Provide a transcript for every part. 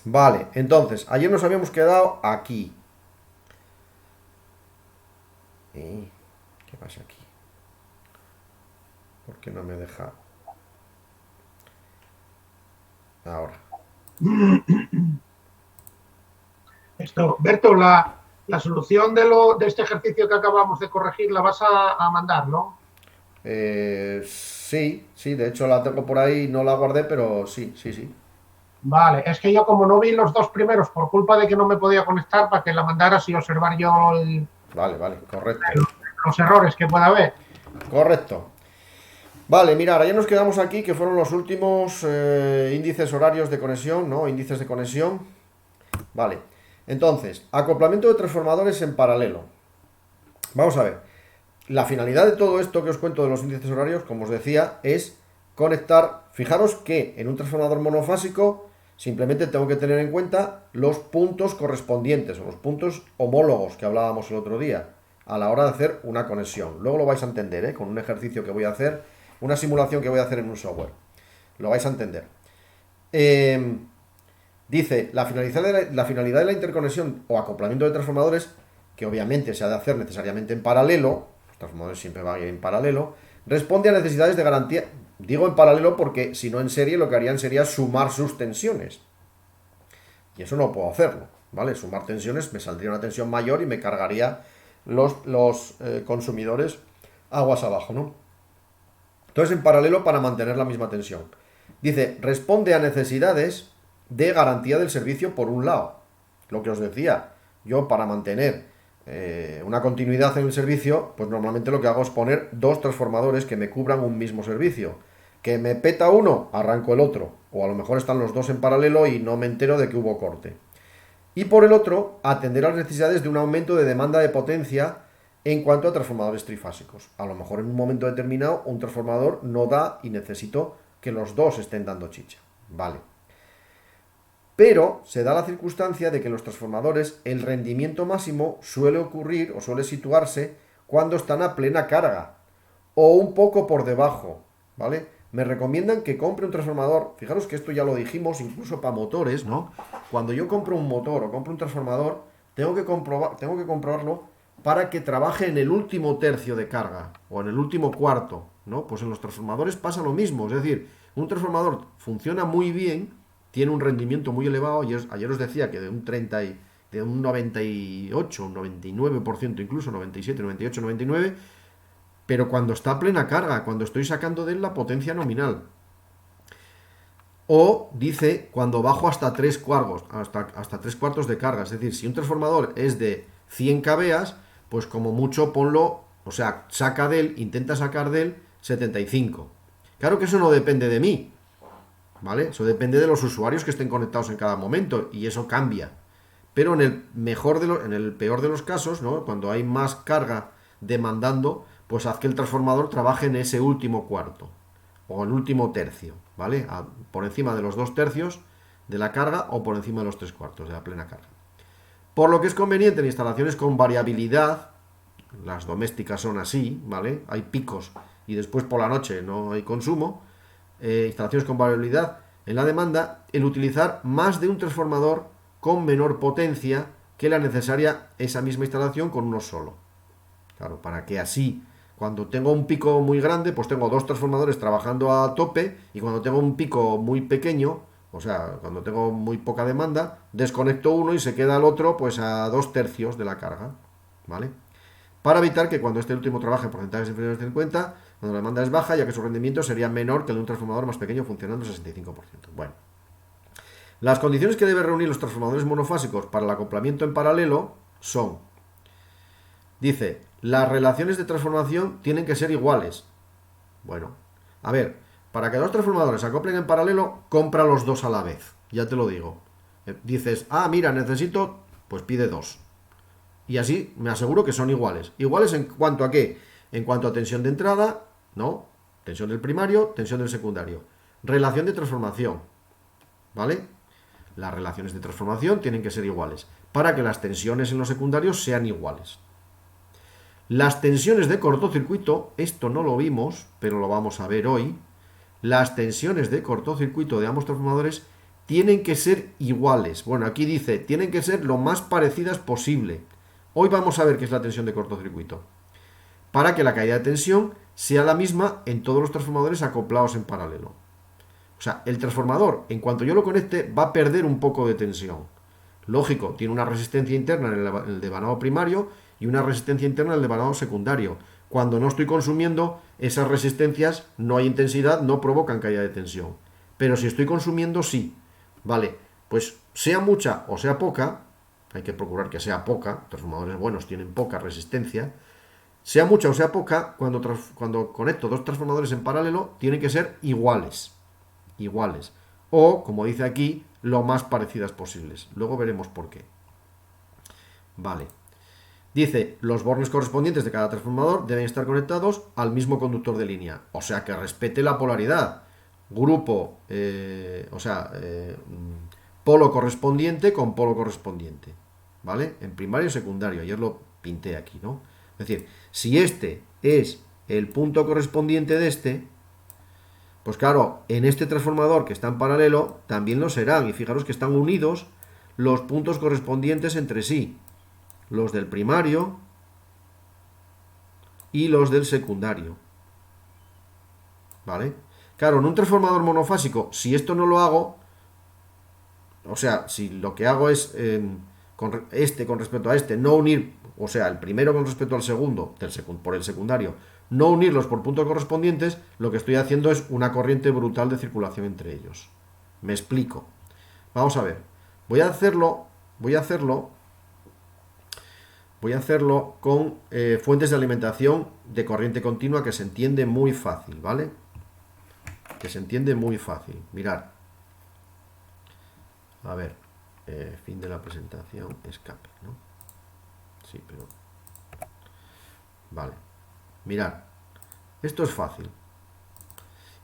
Vale, entonces, ayer nos habíamos quedado aquí. ¿Qué pasa aquí? ¿Por qué no me deja? Ahora. Esto, Berto, la solución de este ejercicio que acabamos de corregir la vas a mandar, ¿no? Sí, sí, de hecho la tengo por ahí, no la guardé, pero sí, sí, sí. Vale, es que yo como no vi los dos primeros por culpa de que no me podía conectar para que la mandaras y observar yo Vale, vale, correcto. los errores que pueda haber. Correcto. Vale, mirar, ya nos quedamos aquí, que fueron los últimos índices horarios de conexión, ¿no? Índices de conexión. Vale. Entonces, acoplamiento de transformadores en paralelo. Vamos a ver. La finalidad de todo esto que os cuento de los índices horarios, como os decía, es conectar. Fijaros que en un transformador monofásico simplemente tengo que tener en cuenta los puntos correspondientes o los puntos homólogos que hablábamos el otro día a la hora de hacer una conexión. Luego lo vais a entender, ¿eh? Con un ejercicio que voy a hacer, una simulación que voy a hacer en un software. Lo vais a entender. Eh, Dice, la finalidad de la interconexión o acoplamiento de transformadores, que obviamente se ha de hacer necesariamente en paralelo, los transformadores siempre van a ir en paralelo, responde a necesidades de garantía. Digo en paralelo porque si no en serie lo que harían sería sumar sus tensiones. Y eso no puedo hacerlo, ¿vale? Sumar tensiones, me saldría una tensión mayor y me cargaría los consumidores aguas abajo, ¿no? Entonces en paralelo para mantener la misma tensión. Dice, responde a necesidades de garantía del servicio por un lado. Lo que os decía, yo para mantener una continuidad en el servicio, pues normalmente lo que hago es poner dos transformadores que me cubran un mismo servicio. Que me peta uno, arranco el otro. O a lo mejor están los dos en paralelo y no me entero de que hubo corte. Y por el otro, atender a las necesidades de un aumento de demanda de potencia en cuanto a transformadores trifásicos. A lo mejor en un momento determinado un transformador no da y necesito que los dos estén dando chicha. Vale. Pero se da la circunstancia de que en los transformadores el rendimiento máximo suele ocurrir o suele situarse cuando están a plena carga o un poco por debajo, ¿vale? Me recomiendan que compre un transformador. Fijaros que esto ya lo dijimos incluso para motores, ¿no? Cuando yo compro un motor o compro un transformador, tengo que comprobarlo para que trabaje en el último tercio de carga o en el último cuarto, ¿no? Pues en los transformadores pasa lo mismo, es decir, un transformador funciona muy bien, tiene un rendimiento muy elevado, ayer os decía que de un 30 y de un 98, un 99%, incluso 97, 98, 99, pero cuando está a plena carga, cuando estoy sacando de él la potencia nominal. O dice cuando bajo hasta 3 cuartos, hasta 3 cuartos de carga. Es decir, si un transformador es de 100 kVA, pues como mucho ponlo, o sea, saca de él, intenta sacar de él 75. Claro que eso no depende de mí, ¿vale? Eso depende de los usuarios que estén conectados en cada momento y eso cambia. Pero en el peor de los casos, ¿no? Cuando hay más carga demandando, pues haz que el transformador trabaje en ese último cuarto o el último tercio, ¿vale? Por encima de los dos tercios de la carga o por encima de los tres cuartos de la plena carga. Por lo que es conveniente en instalaciones con variabilidad, las domésticas son así, ¿vale? Hay picos y después por la noche no hay consumo, instalaciones con variabilidad en la demanda, el utilizar más de un transformador con menor potencia que la necesaria esa misma instalación con uno solo. Claro, para que así, cuando tengo un pico muy grande, pues tengo dos transformadores trabajando a tope y cuando tengo un pico muy pequeño, o sea, cuando tengo muy poca demanda, desconecto uno y se queda el otro pues a dos tercios de la carga, ¿vale? Para evitar que cuando este último trabaje en porcentajes inferiores al 50, cuando la demanda es baja, ya que su rendimiento sería menor que el de un transformador más pequeño funcionando al 65%. Bueno, las condiciones que deben reunir los transformadores monofásicos para el acoplamiento en paralelo son, dice, las relaciones de transformación tienen que ser iguales. Bueno, a ver, para que dos transformadores se acoplen en paralelo, compra los dos a la vez. Ya te lo digo. Dices, ah, mira, necesito, pues pide dos. Y así me aseguro que son iguales. Iguales en cuanto a qué? En cuanto a tensión de entrada, ¿no? Tensión del primario, tensión del secundario. Relación de transformación, ¿vale? Las relaciones de transformación tienen que ser iguales para que las tensiones en los secundarios sean iguales. Las tensiones de cortocircuito, esto no lo vimos, pero lo vamos a ver hoy. Las tensiones de cortocircuito de ambos transformadores tienen que ser iguales. Bueno, aquí dice, tienen que ser lo más parecidas posible. Hoy vamos a ver qué es la tensión de cortocircuito. Para que la caída de tensión sea la misma en todos los transformadores acoplados en paralelo. O sea, el transformador, en cuanto yo lo conecte, va a perder un poco de tensión. Lógico, tiene una resistencia interna en el devanado primario y una resistencia interna en el devanado secundario. Cuando no estoy consumiendo esas resistencias, no hay intensidad, no provocan caída de tensión. Pero si estoy consumiendo, sí. Vale, pues sea mucha o sea poca, hay que procurar que sea poca, transformadores buenos tienen poca resistencia, sea mucha o sea poca, cuando conecto dos transformadores en paralelo, tienen que ser iguales. Iguales. O, como dice aquí, lo más parecidas posibles. Luego veremos por qué. Vale. Dice, los bornes correspondientes de cada transformador deben estar conectados al mismo conductor de línea. O sea, que respete la polaridad. Grupo, polo correspondiente con polo correspondiente. ¿Vale? En primario y secundario. Ayer lo pinté aquí, ¿no? Es decir, si este es el punto correspondiente de este, pues claro, en este transformador que está en paralelo también lo serán. Y fijaros que están unidos los puntos correspondientes entre sí. Los del primario y los del secundario. ¿Vale? Claro, en un transformador monofásico, si esto no lo hago, o sea, si lo que hago es con respecto a este, no unir, o sea, el primero con respecto al segundo, por el secundario, no unirlos por puntos correspondientes, lo que estoy haciendo es una corriente brutal de circulación entre ellos. Me explico. Vamos a ver. Voy a hacerlo con fuentes de alimentación de corriente continua que se entiende muy fácil, ¿vale? Que se entiende muy fácil. Mirad. A ver. Fin de la presentación. Escape, ¿no? Sí, pero... Vale. Mirad. Esto es fácil.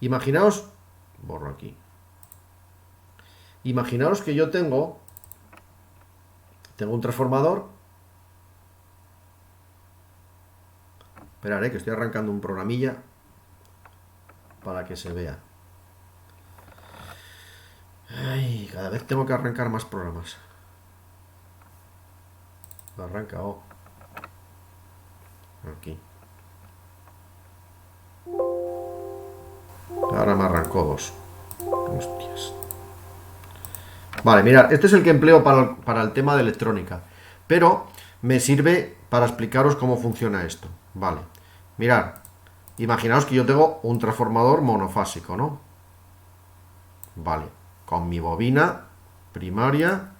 Imaginaos... Borro aquí. Imaginaos que yo tengo un transformador. Esperad, que estoy arrancando un programilla para que se vea. Ay, cada vez tengo que arrancar más programas. Arranca, aquí. Ahora me arrancó dos. Hostias. Vale, mirad, este es el que empleo para el tema de electrónica. Pero me sirve para explicaros cómo funciona esto. Vale. Mirad, imaginaos que yo tengo un transformador monofásico, ¿no? Vale, con mi bobina primaria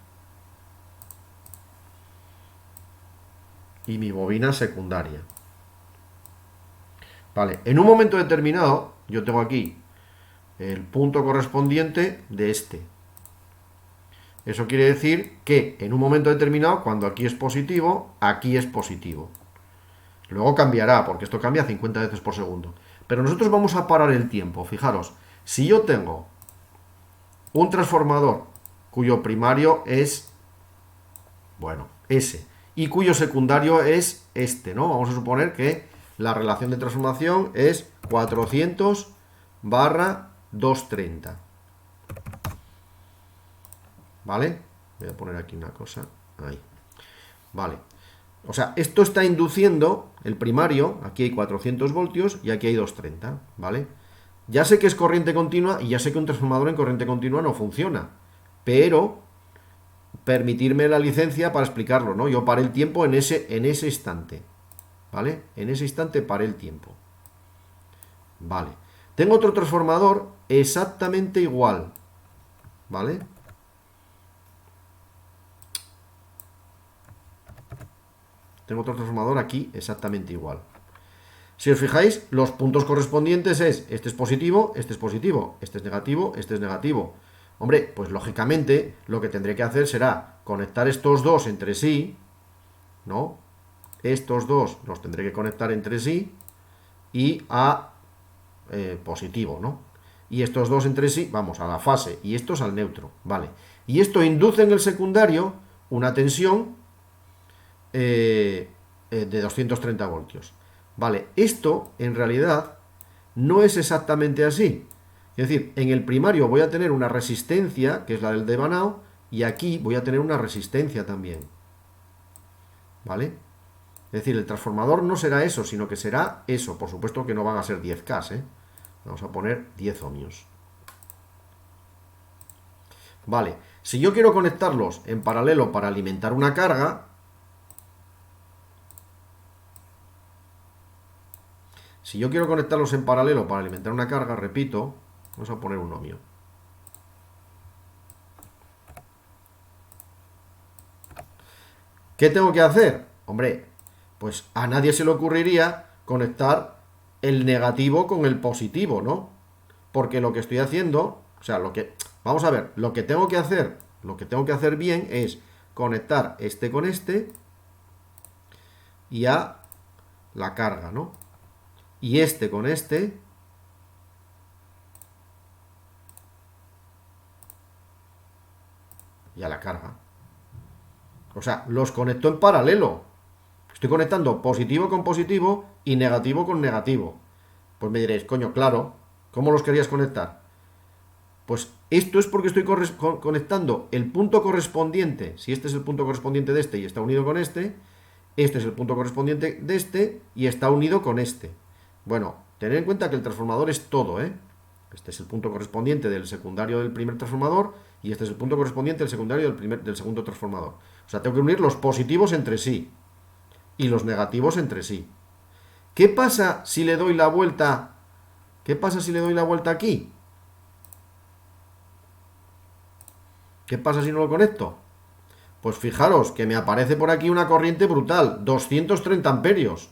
y mi bobina secundaria. Vale, en un momento determinado, yo tengo aquí el punto correspondiente de este. Eso quiere decir que en un momento determinado, cuando aquí es positivo, aquí es positivo. Luego cambiará, porque esto cambia 50 veces por segundo. Pero nosotros vamos a parar el tiempo. Fijaros, si yo tengo un transformador cuyo primario es, bueno, ese, y cuyo secundario es este, ¿no? Vamos a suponer que la relación de transformación es 400/230. ¿Vale? Voy a poner aquí una cosa. Ahí. Vale. O sea, esto está induciendo el primario, aquí hay 400 voltios y aquí hay 230, ¿vale? Ya sé que es corriente continua y ya sé que un transformador en corriente continua no funciona, pero permitirme la licencia para explicarlo, ¿no? Yo paré el tiempo en ese instante, ¿vale? En ese instante paré el tiempo. Vale. Tengo otro transformador exactamente igual, ¿vale? Tengo otro transformador aquí exactamente igual. Si os fijáis, los puntos correspondientes este es positivo, este es positivo, este es negativo, este es negativo. Hombre, pues lógicamente lo que tendré que hacer será conectar estos dos entre sí, ¿no? Estos dos los tendré que conectar entre sí y a positivo, ¿no? Y estos dos entre sí, vamos, a la fase, y estos al neutro, ¿vale? Y esto induce en el secundario una tensión de 230 voltios. Vale, esto en realidad no es exactamente así. Es decir, en el primario voy a tener una resistencia, que es la del devanado, y aquí voy a tener una resistencia también. ¿Vale? Es decir, el transformador no será eso, sino que será eso. Por supuesto que no van a ser 10K, ¿eh? Vamos a poner 10 ohmios. Vale, si yo quiero conectarlos en paralelo para alimentar una carga, si yo quiero conectarlos en paralelo para alimentar una carga, repito, vamos a poner un ohmio. ¿Qué tengo que hacer? Hombre, pues a nadie se le ocurriría conectar el negativo con el positivo, ¿no? Porque lo que estoy haciendo, o sea, vamos a ver, lo que tengo que hacer bien es conectar este con este y a la carga, ¿no? Y este con este y a la carga. O sea, los conecto en paralelo. Estoy conectando positivo con positivo y negativo con negativo. Pues me diréis, coño, claro, ¿cómo los querías conectar? Pues esto es porque estoy conectando el punto correspondiente. Si este es el punto correspondiente de este y está unido con este es el punto correspondiente de este y está unido con este. Bueno, tened en cuenta que el transformador es todo, ¿eh? Este es el punto correspondiente del secundario del primer transformador y este es el punto correspondiente del secundario del segundo transformador. O sea, tengo que unir los positivos entre sí y los negativos entre sí. ¿Qué pasa si le doy la vuelta? ¿Qué pasa si le doy la vuelta aquí? ¿Qué pasa si no lo conecto? Pues fijaros que me aparece por aquí una corriente brutal, 230 amperios.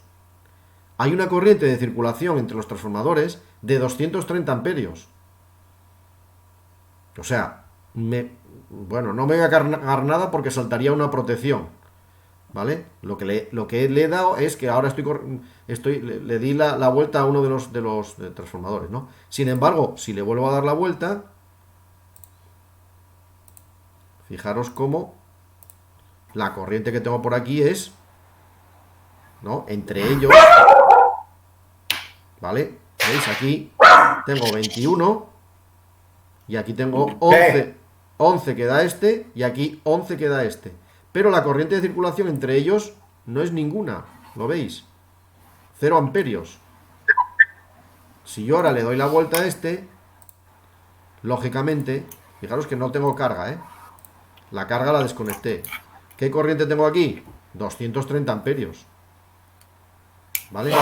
Hay una corriente de circulación entre los transformadores de 230 amperios. O sea, bueno, no me voy a cargar nada porque saltaría una protección. ¿Vale? Lo que le he dado es que ahora le di la vuelta a uno de los transformadores, ¿no? Sin embargo, si le vuelvo a dar la vuelta, fijaros cómo la corriente que tengo por aquí es, ¿no? Entre ellos, ¿vale? ¿Veis? Aquí tengo 21 y aquí tengo 11 que da este y aquí 11 que da este. Pero la corriente de circulación entre ellos no es ninguna, ¿lo veis? 0 amperios. Si yo ahora le doy la vuelta a este, lógicamente, fijaros que no tengo carga, ¿eh? La carga la desconecté. ¿Qué corriente tengo aquí? 230 amperios. ¿Vale?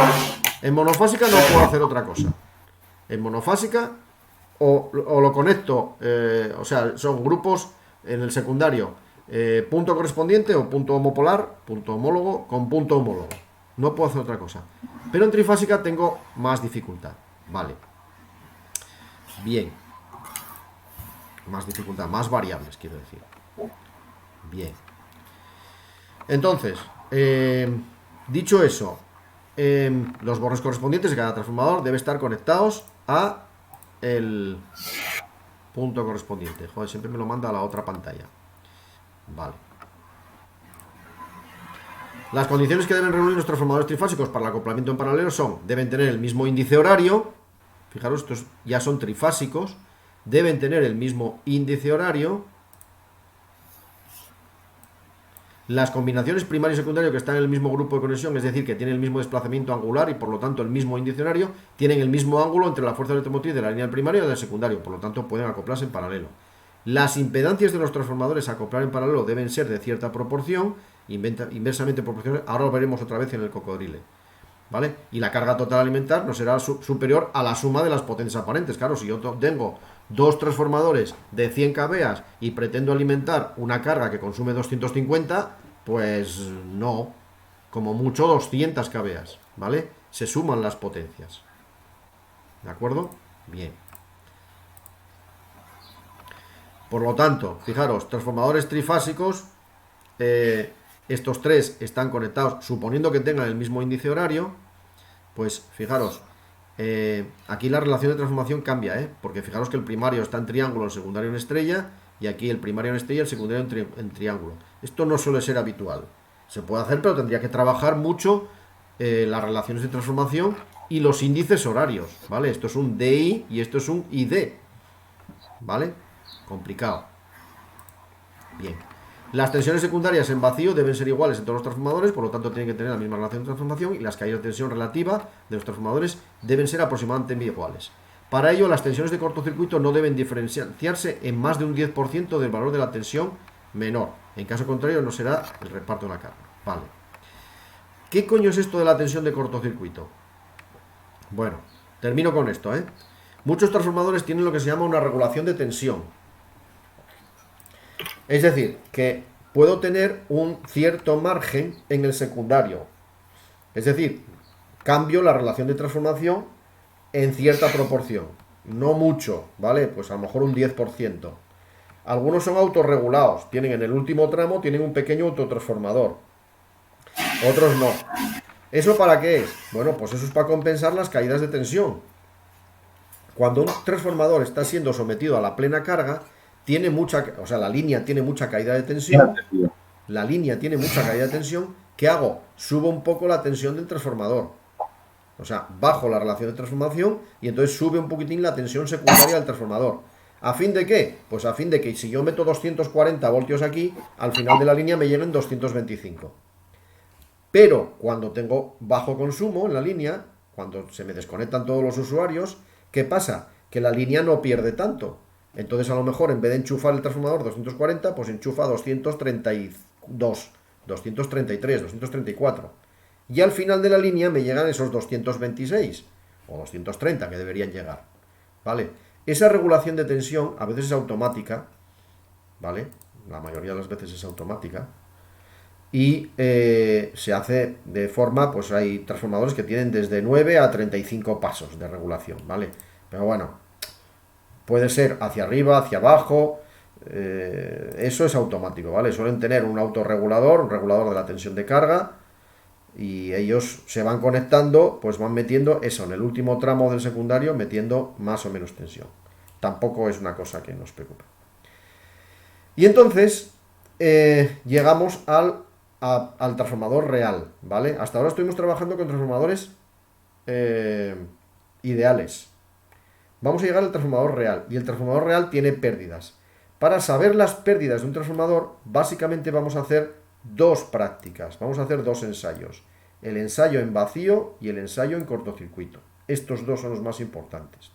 En monofásica no puedo hacer otra cosa. En monofásica o lo conecto, o sea, son grupos en el secundario, punto correspondiente o punto homopolar, punto homólogo con punto homólogo. No puedo hacer otra cosa. Pero en trifásica tengo más dificultad. Vale. Bien. Más dificultad, más variables, quiero decir. Bien. Entonces, dicho eso, los bornes correspondientes de cada transformador deben estar conectados a el punto correspondiente. Joder, siempre me lo manda a la otra pantalla. Vale. Las condiciones que deben reunir los transformadores trifásicos para el acoplamiento en paralelo son: deben tener el mismo índice horario. Fijaros, estos ya son trifásicos. Deben tener el mismo índice horario. Las combinaciones primario y secundario que están en el mismo grupo de conexión, es decir, que tienen el mismo desplazamiento angular y por lo tanto el mismo índice horario, tienen el mismo ángulo entre la fuerza electromotriz de la línea del primario y del secundario, por lo tanto pueden acoplarse en paralelo. Las impedancias de los transformadores a acoplar en paralelo deben ser de cierta proporción, inversamente proporcionales. Ahora lo veremos otra vez en el cocodrile, ¿vale? Y la carga total a alimentar no será superior a la suma de las potencias aparentes. Claro, si yo tengo dos transformadores de 100 kVA y pretendo alimentar una carga que consume 250, pues no, como mucho 200 kVA, ¿vale? Se suman las potencias. ¿De acuerdo? Bien. Por lo tanto, fijaros, transformadores trifásicos, estos tres están conectados, suponiendo que tengan el mismo índice horario, pues fijaros, aquí la relación de transformación cambia, porque fijaros que el primario está en triángulo, el secundario en estrella, y aquí el primario en estrella y el secundario en triángulo. Esto no suele ser habitual. Se puede hacer, pero tendría que trabajar mucho las relaciones de transformación y los índices horarios, ¿vale? Esto es un DI y esto es un ID, ¿vale? Complicado. Bien. Las tensiones secundarias en vacío deben ser iguales en todos los transformadores, por lo tanto tienen que tener la misma relación de transformación, y las caídas de tensión relativa de los transformadores deben ser aproximadamente iguales. Para ello, las tensiones de cortocircuito no deben diferenciarse en más de un 10% del valor de la tensión menor. En caso contrario, no será el reparto de la carga. Vale. ¿Qué coño es esto de la tensión de cortocircuito? Bueno, termino con esto, ¿eh? Muchos transformadores tienen lo que se llama una regulación de tensión. Es decir, que puedo tener un cierto margen en el secundario. Es decir, cambio la relación de transformación en cierta proporción. No mucho, ¿vale? Pues a lo mejor un 10%. Algunos son autorregulados. Tienen en el último tramo, tienen un pequeño autotransformador. Otros no. ¿Eso para qué es? Bueno, pues eso es para compensar las caídas de tensión. Cuando un transformador está siendo sometido a la plena carga, tiene mucha, o sea, la línea tiene mucha caída de tensión. La línea tiene mucha caída de tensión. ¿Qué hago? Subo un poco la tensión del transformador. O sea, bajo la relación de transformación y entonces sube un poquitín la tensión secundaria del transformador. ¿A fin de qué? Pues a fin de que si yo meto 240 voltios aquí, al final de la línea me lleguen 225. Pero cuando tengo bajo consumo en la línea, cuando se me desconectan todos los usuarios, ¿qué pasa? Que la línea no pierde tanto. Entonces a lo mejor en vez de enchufar el transformador 240, pues enchufa 232, 233, 234. Y al final de la línea me llegan esos 226 o 230 que deberían llegar. ¿Vale? Esa regulación de tensión a veces es automática, ¿vale? La mayoría de las veces es automática. Y se hace de forma, pues hay transformadores que tienen desde 9 a 35 pasos de regulación, ¿vale? Pero bueno, puede ser hacia arriba, hacia abajo, eso es automático, ¿vale? Suelen tener un autorregulador, un regulador de la tensión de carga, y ellos se van conectando, pues van metiendo eso en el último tramo del secundario, metiendo más o menos tensión. Tampoco es una cosa que nos preocupe. Y entonces llegamos al transformador real, ¿vale? Hasta ahora estuvimos trabajando con transformadores ideales. Vamos a llegar al transformador real, y el transformador real tiene pérdidas. Para saber las pérdidas de un transformador, básicamente vamos a hacer dos prácticas, vamos a hacer dos ensayos. El ensayo en vacío y el ensayo en cortocircuito. Estos dos son los más importantes.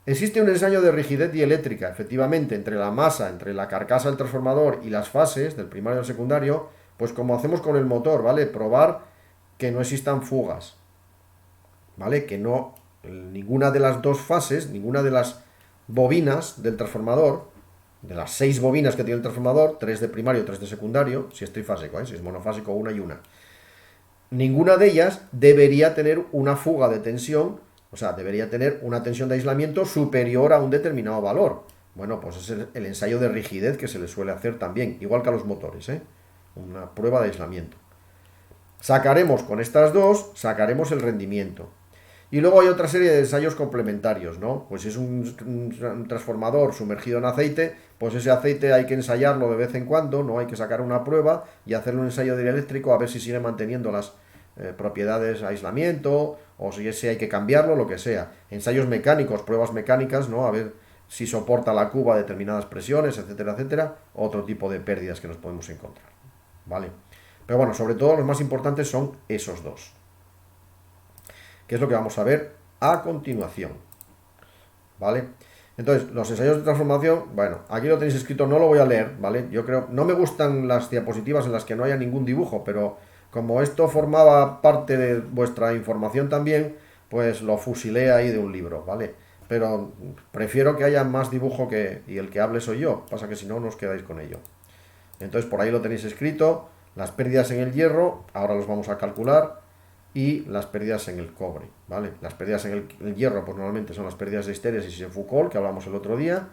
Existe un ensayo de rigidez dieléctrica, efectivamente, entre la masa, entre la carcasa del transformador y las fases del primario y del secundario, pues como hacemos con el motor, ¿vale? Probar que no existan fugas, ¿vale? Que no, ninguna de las dos fases, ninguna de las bobinas del transformador, de las 6 bobinas que tiene el transformador, 3 de primario, 3 de secundario, si es trifásico, si es monofásico, una y una, ninguna de ellas debería tener una fuga de tensión, o sea, debería tener una tensión de aislamiento superior a un determinado valor. Bueno, pues es el ensayo de rigidez que se le suele hacer también, igual que a los motores, una prueba de aislamiento. Sacaremos con estas dos, sacaremos el rendimiento. Y luego hay otra serie de ensayos complementarios, ¿no? Pues si es un transformador sumergido en aceite, pues ese aceite hay que ensayarlo de vez en cuando, ¿no? Hay que sacar una prueba y hacerle un ensayo dieléctrico a ver si sigue manteniendo las propiedades de aislamiento, o si ese hay que cambiarlo, lo que sea. Ensayos mecánicos, pruebas mecánicas, ¿no? A ver si soporta la cuba determinadas presiones, etcétera, etcétera. Otro tipo de pérdidas que nos podemos encontrar, ¿vale? Pero bueno, sobre todo los más importantes son esos dos, que es lo que vamos a ver a continuación, ¿vale? Entonces, los ensayos de transformación, bueno, aquí lo tenéis escrito, no lo voy a leer, ¿vale? Yo creo, no me gustan las diapositivas en las que no haya ningún dibujo, pero como esto formaba parte de vuestra información también, pues lo fusilé ahí de un libro, ¿vale? Pero prefiero que haya más dibujo y el que hable soy yo, pasa que si no, no os quedáis con ello. Entonces, por ahí lo tenéis escrito, las pérdidas en el hierro, ahora los vamos a calcular, y las pérdidas en el cobre, ¿vale? Las pérdidas en el hierro, pues normalmente son las pérdidas de histéresis y de Foucault, que hablamos el otro día,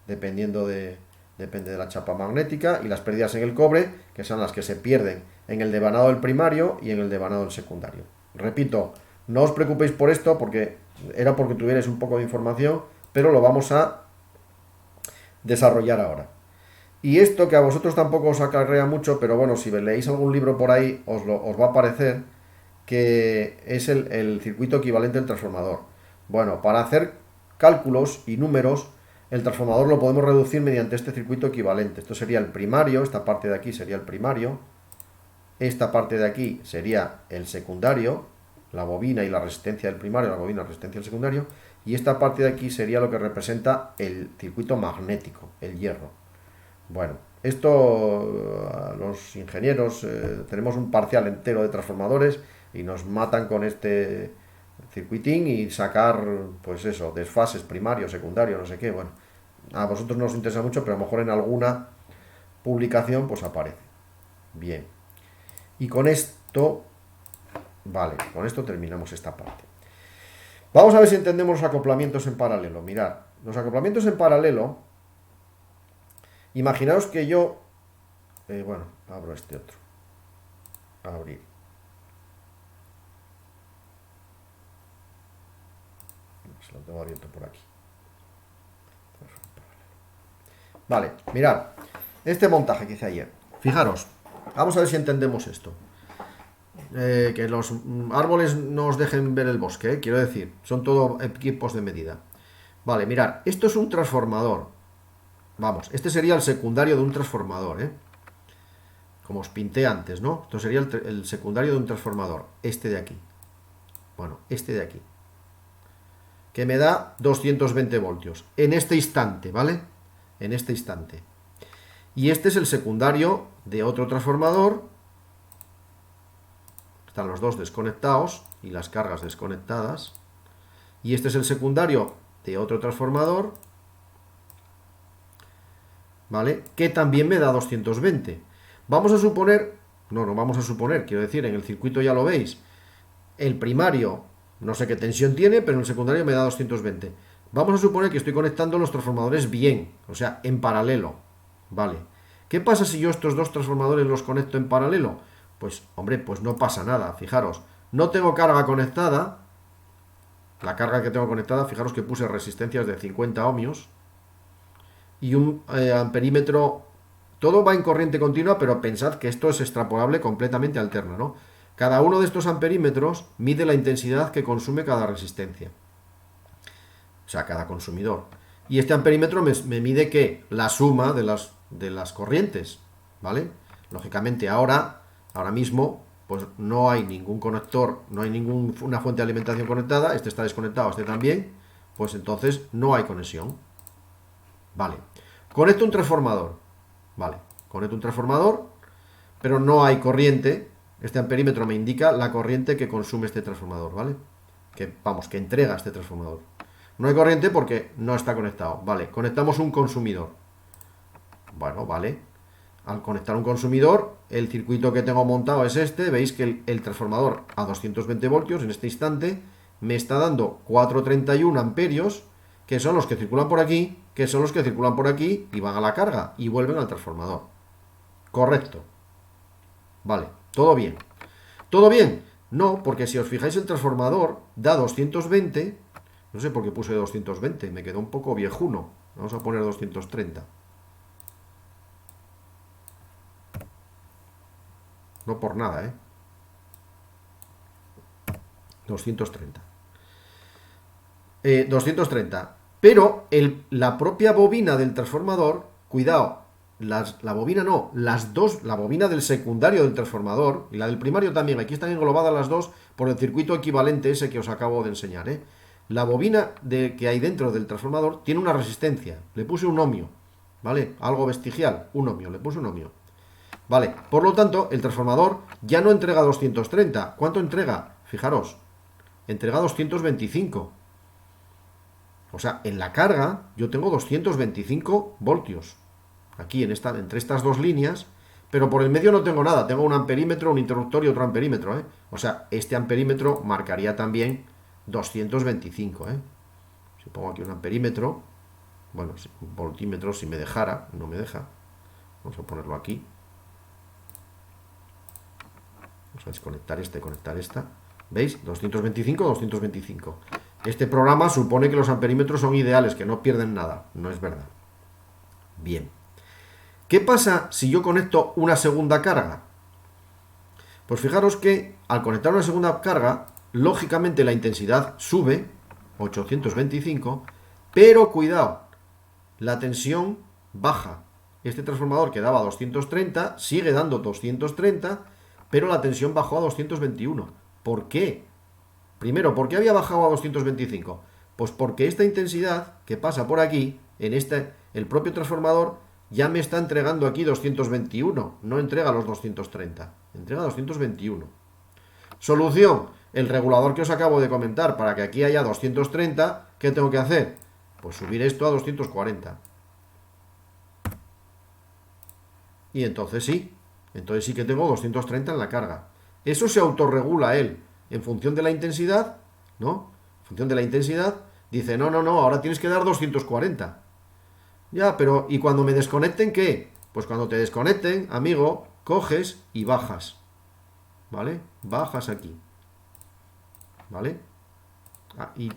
depende de la chapa magnética, y las pérdidas en el cobre, que son las que se pierden en el devanado del primario y en el devanado del secundario. Repito, no os preocupéis por esto, porque era porque tuvierais un poco de información, pero lo vamos a desarrollar ahora. Y esto que a vosotros tampoco os acarrea mucho, pero bueno, si leéis algún libro por ahí, os va a parecer que es el circuito equivalente del transformador. Bueno, para hacer cálculos y números, el transformador lo podemos reducir mediante este circuito equivalente. Esto sería el primario, esta parte de aquí sería el primario, esta parte de aquí sería el secundario, la bobina y la resistencia del primario, la bobina y la resistencia del secundario, y esta parte de aquí sería lo que representa el circuito magnético, el hierro. Bueno, esto los ingenieros tenemos un parcial entero de transformadores y nos matan con este circuitín y sacar, pues eso, desfases primario, secundario, no sé qué. Bueno, a vosotros no os interesa mucho, pero a lo mejor en alguna publicación pues aparece. Bien. Y con esto, vale, con esto terminamos esta parte. Vamos a ver si entendemos los acoplamientos en paralelo. Mirad, los acoplamientos en paralelo, imaginaos que yo, bueno, abro este otro. Abrir. Se lo tengo abierto por aquí. Vale, mirad, este montaje que hice ayer. Fijaros, vamos a ver si entendemos esto. Que los árboles no os dejen ver el bosque, quiero decir, son todo equipos de medida. Vale, mirad, esto es un transformador. Vamos, este sería el secundario de un transformador, como os pinté antes, ¿no? Esto sería el secundario de un transformador, este de aquí. Bueno, este de aquí. Que me da 220 voltios. En este instante, ¿vale? En este instante. Y este es el secundario de otro transformador. Están los dos desconectados y las cargas desconectadas. Y este es el secundario de otro transformador, ¿vale? Que también me da 220. Vamos a suponer, no vamos a suponer, quiero decir, en el circuito ya lo veis, el primario no sé qué tensión tiene, pero en el secundario me da 220. Vamos a suponer que estoy conectando los transformadores bien, o sea, en paralelo, ¿vale? ¿Qué pasa si yo estos dos transformadores los conecto en paralelo? Pues, hombre, pues no pasa nada, fijaros, no tengo carga conectada, la carga que tengo conectada, fijaros que puse resistencias de 50 ohmios y un amperímetro, todo va en corriente continua, pero pensad que esto es extrapolable completamente alterno, ¿no? Cada uno de estos amperímetros mide la intensidad que consume cada resistencia, o sea, cada consumidor. Y este amperímetro me mide ¿qué? La suma de las corrientes, ¿vale? Lógicamente ahora mismo pues no hay ningún conector, no hay ninguna fuente de alimentación conectada, este está desconectado, este también, pues entonces no hay conexión. Vale, conecto un transformador, vale, conecto un transformador, pero no hay corriente. Este amperímetro me indica la corriente que consume este transformador, ¿vale? Que entrega este transformador. No hay corriente porque no está conectado, vale, conectamos un consumidor. Bueno, vale. Al conectar un consumidor, el circuito que tengo montado es este. Veis que el transformador a 220 voltios en este instante me está dando 431 amperios, que son los que circulan por aquí, que son los que circulan por aquí y van a la carga y vuelven al transformador. Correcto. Vale, todo bien. ¿Todo bien? No, porque si os fijáis el transformador da 220, no sé por qué puse 220, me quedó un poco viejuno. Vamos a poner 230. No por nada, 230. 230. Pero la propia bobina del transformador, cuidado, la bobina no, las dos, la bobina del secundario del transformador y la del primario también, aquí están englobadas las dos por el circuito equivalente ese que os acabo de enseñar, La bobina que hay dentro del transformador tiene una resistencia, le puse un ohmio, ¿vale? Algo vestigial, un ohmio, le puse un ohmio. Vale, por lo tanto, el transformador ya no entrega 230. ¿Cuánto entrega? Fijaros, entrega 225. O sea, en la carga yo tengo 225 voltios. Aquí, entre estas dos líneas, pero por el medio no tengo nada. Tengo un amperímetro, un interruptor y otro amperímetro, O sea, este amperímetro marcaría también 225, Si pongo aquí un amperímetro, bueno, un voltímetro, si me dejara, no me deja. Vamos a ponerlo aquí. Vamos a desconectar conectar esta. ¿Veis? 225, 225. Este programa supone que los amperímetros son ideales, que no pierden nada. No es verdad. Bien. ¿Qué pasa si yo conecto una segunda carga? Pues fijaros que al conectar una segunda carga, lógicamente la intensidad sube, 825, pero cuidado, la tensión baja. Este transformador que daba 230 sigue dando 230, pero la tensión bajó a 221. ¿Por qué? Primero, ¿por qué había bajado a 225? Pues porque esta intensidad que pasa por aquí, el propio transformador ya me está entregando aquí 221, no entrega los 230, entrega 221. Solución, el regulador que os acabo de comentar, para que aquí haya 230, ¿qué tengo que hacer? Pues subir esto a 240. Y entonces sí que tengo 230 en la carga. Eso se autorregula él, en función de la intensidad, ¿no? En función de la intensidad, dice, no, ahora tienes que dar 240. Ya, pero ¿y cuando me desconecten qué? Pues cuando te desconecten, amigo, coges y bajas. ¿Vale? Bajas aquí. ¿Vale?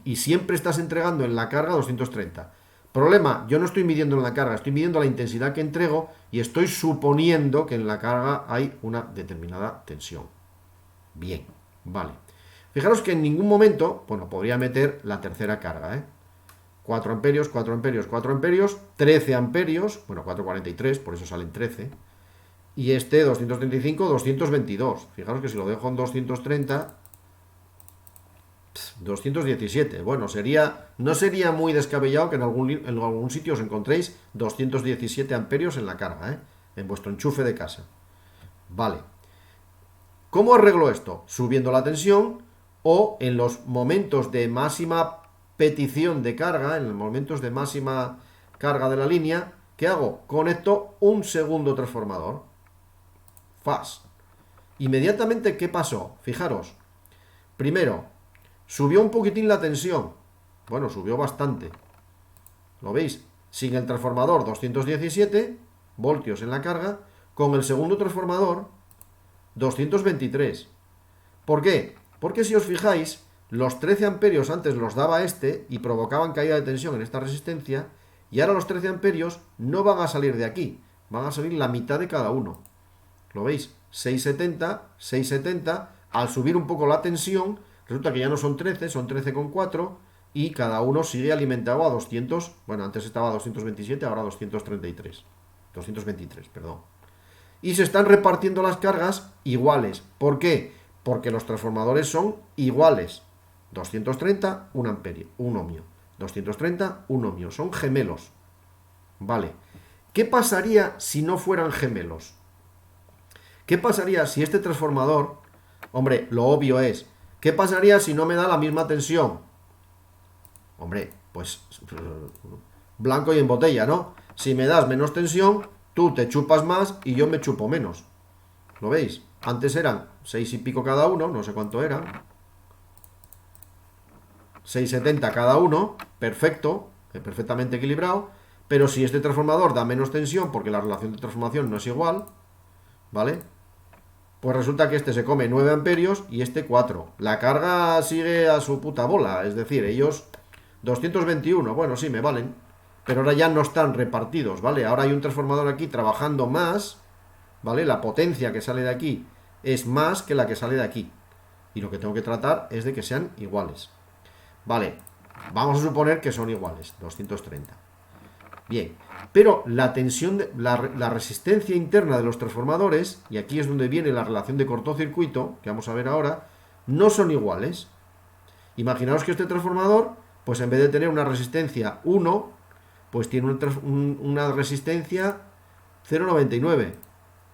Y siempre estás entregando en la carga 230. Problema, yo no estoy midiendo en la carga, estoy midiendo la intensidad que entrego y estoy suponiendo que en la carga hay una determinada tensión. Bien, vale. Fijaros que en ningún momento, bueno, podría meter la tercera carga, 4 amperios, 4 amperios, 4 amperios, 13 amperios, bueno, 443, por eso salen 13. Y este 235, 222. Fijaros que si lo dejo en 230, 217. Bueno, no sería muy descabellado que en algún sitio os encontréis 217 amperios en la carga, en vuestro enchufe de casa. Vale. ¿Cómo arreglo esto? Subiendo la tensión o en los momentos de máxima petición de carga, en los momentos de máxima carga de la línea, ¿qué hago? Conecto un segundo transformador. Fast. Inmediatamente, ¿qué pasó? Fijaros. Primero, subió un poquitín la tensión. Bueno, subió bastante. ¿Lo veis? Sin el transformador 217 voltios en la carga, con el segundo transformador 223. ¿Por qué? Porque si os fijáis, los 13 amperios antes los daba este y provocaban caída de tensión en esta resistencia, y ahora los 13 amperios no van a salir de aquí, van a salir la mitad de cada uno. ¿Lo veis? 670, 670, al subir un poco la tensión, resulta que ya no son 13, son 13,4 y cada uno sigue alimentado a 200, bueno, antes estaba a 227, ahora 233, 223, perdón. Y se están repartiendo las cargas iguales. ¿Por qué? Porque los transformadores son iguales. 230, 1 amperio, 1 ohmio. 230, 1 ohmio. Son gemelos. Vale. ¿Qué pasaría si no fueran gemelos? ¿Qué pasaría si este transformador, hombre, lo obvio es, ¿qué pasaría si no me da la misma tensión? Hombre, pues blanco y en botella, ¿no? Si me das menos tensión, tú te chupas más y yo me chupo menos. ¿Lo veis? Antes eran 6 y pico cada uno, no sé cuánto eran. 670 cada uno, perfecto, perfectamente equilibrado. Pero si este transformador da menos tensión porque la relación de transformación no es igual, ¿vale? Pues resulta que este se come 9 amperios y este 4. La carga sigue a su puta bola, es decir, ellos 221, bueno, sí, me valen, pero ahora ya no están repartidos, ¿vale? Ahora hay un transformador aquí trabajando más, ¿vale? La potencia que sale de aquí es más que la que sale de aquí. Y lo que tengo que tratar es de que sean iguales. Vale, vamos a suponer que son iguales, 230. Bien, pero la tensión, la resistencia interna de los transformadores, y aquí es donde viene la relación de cortocircuito, que vamos a ver ahora, no son iguales. Imaginaos que este transformador, pues en vez de tener una resistencia 1, pues tiene una resistencia 0,99,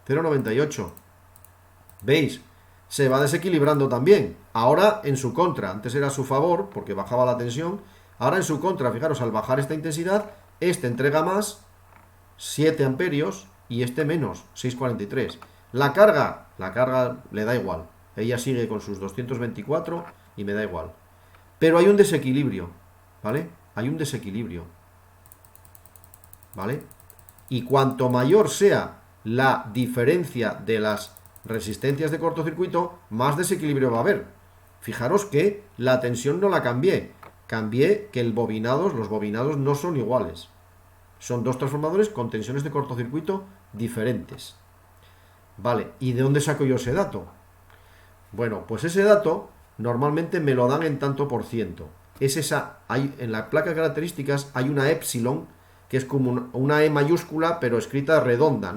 0,98. ¿Veis? Se va desequilibrando también. Ahora en su contra. Antes era a su favor, porque bajaba la tensión. Ahora en su contra, fijaros, al bajar esta intensidad, este entrega más, 7 amperios, y este menos, 6,43. La carga le da igual. Ella sigue con sus 224 y me da igual. Pero hay un desequilibrio, ¿vale? Hay un desequilibrio, ¿vale? Y cuanto mayor sea la diferencia de las resistencias de cortocircuito, más desequilibrio va a haber. Fijaros que la tensión no la cambié. Cambié que los bobinados no son iguales. Son dos transformadores con tensiones de cortocircuito diferentes. Vale, ¿y de dónde saco yo ese dato? Bueno, pues ese dato normalmente me lo dan en tanto por ciento. Es esa, en la placa de características hay una epsilon, que es como una E mayúscula, pero escrita redonda,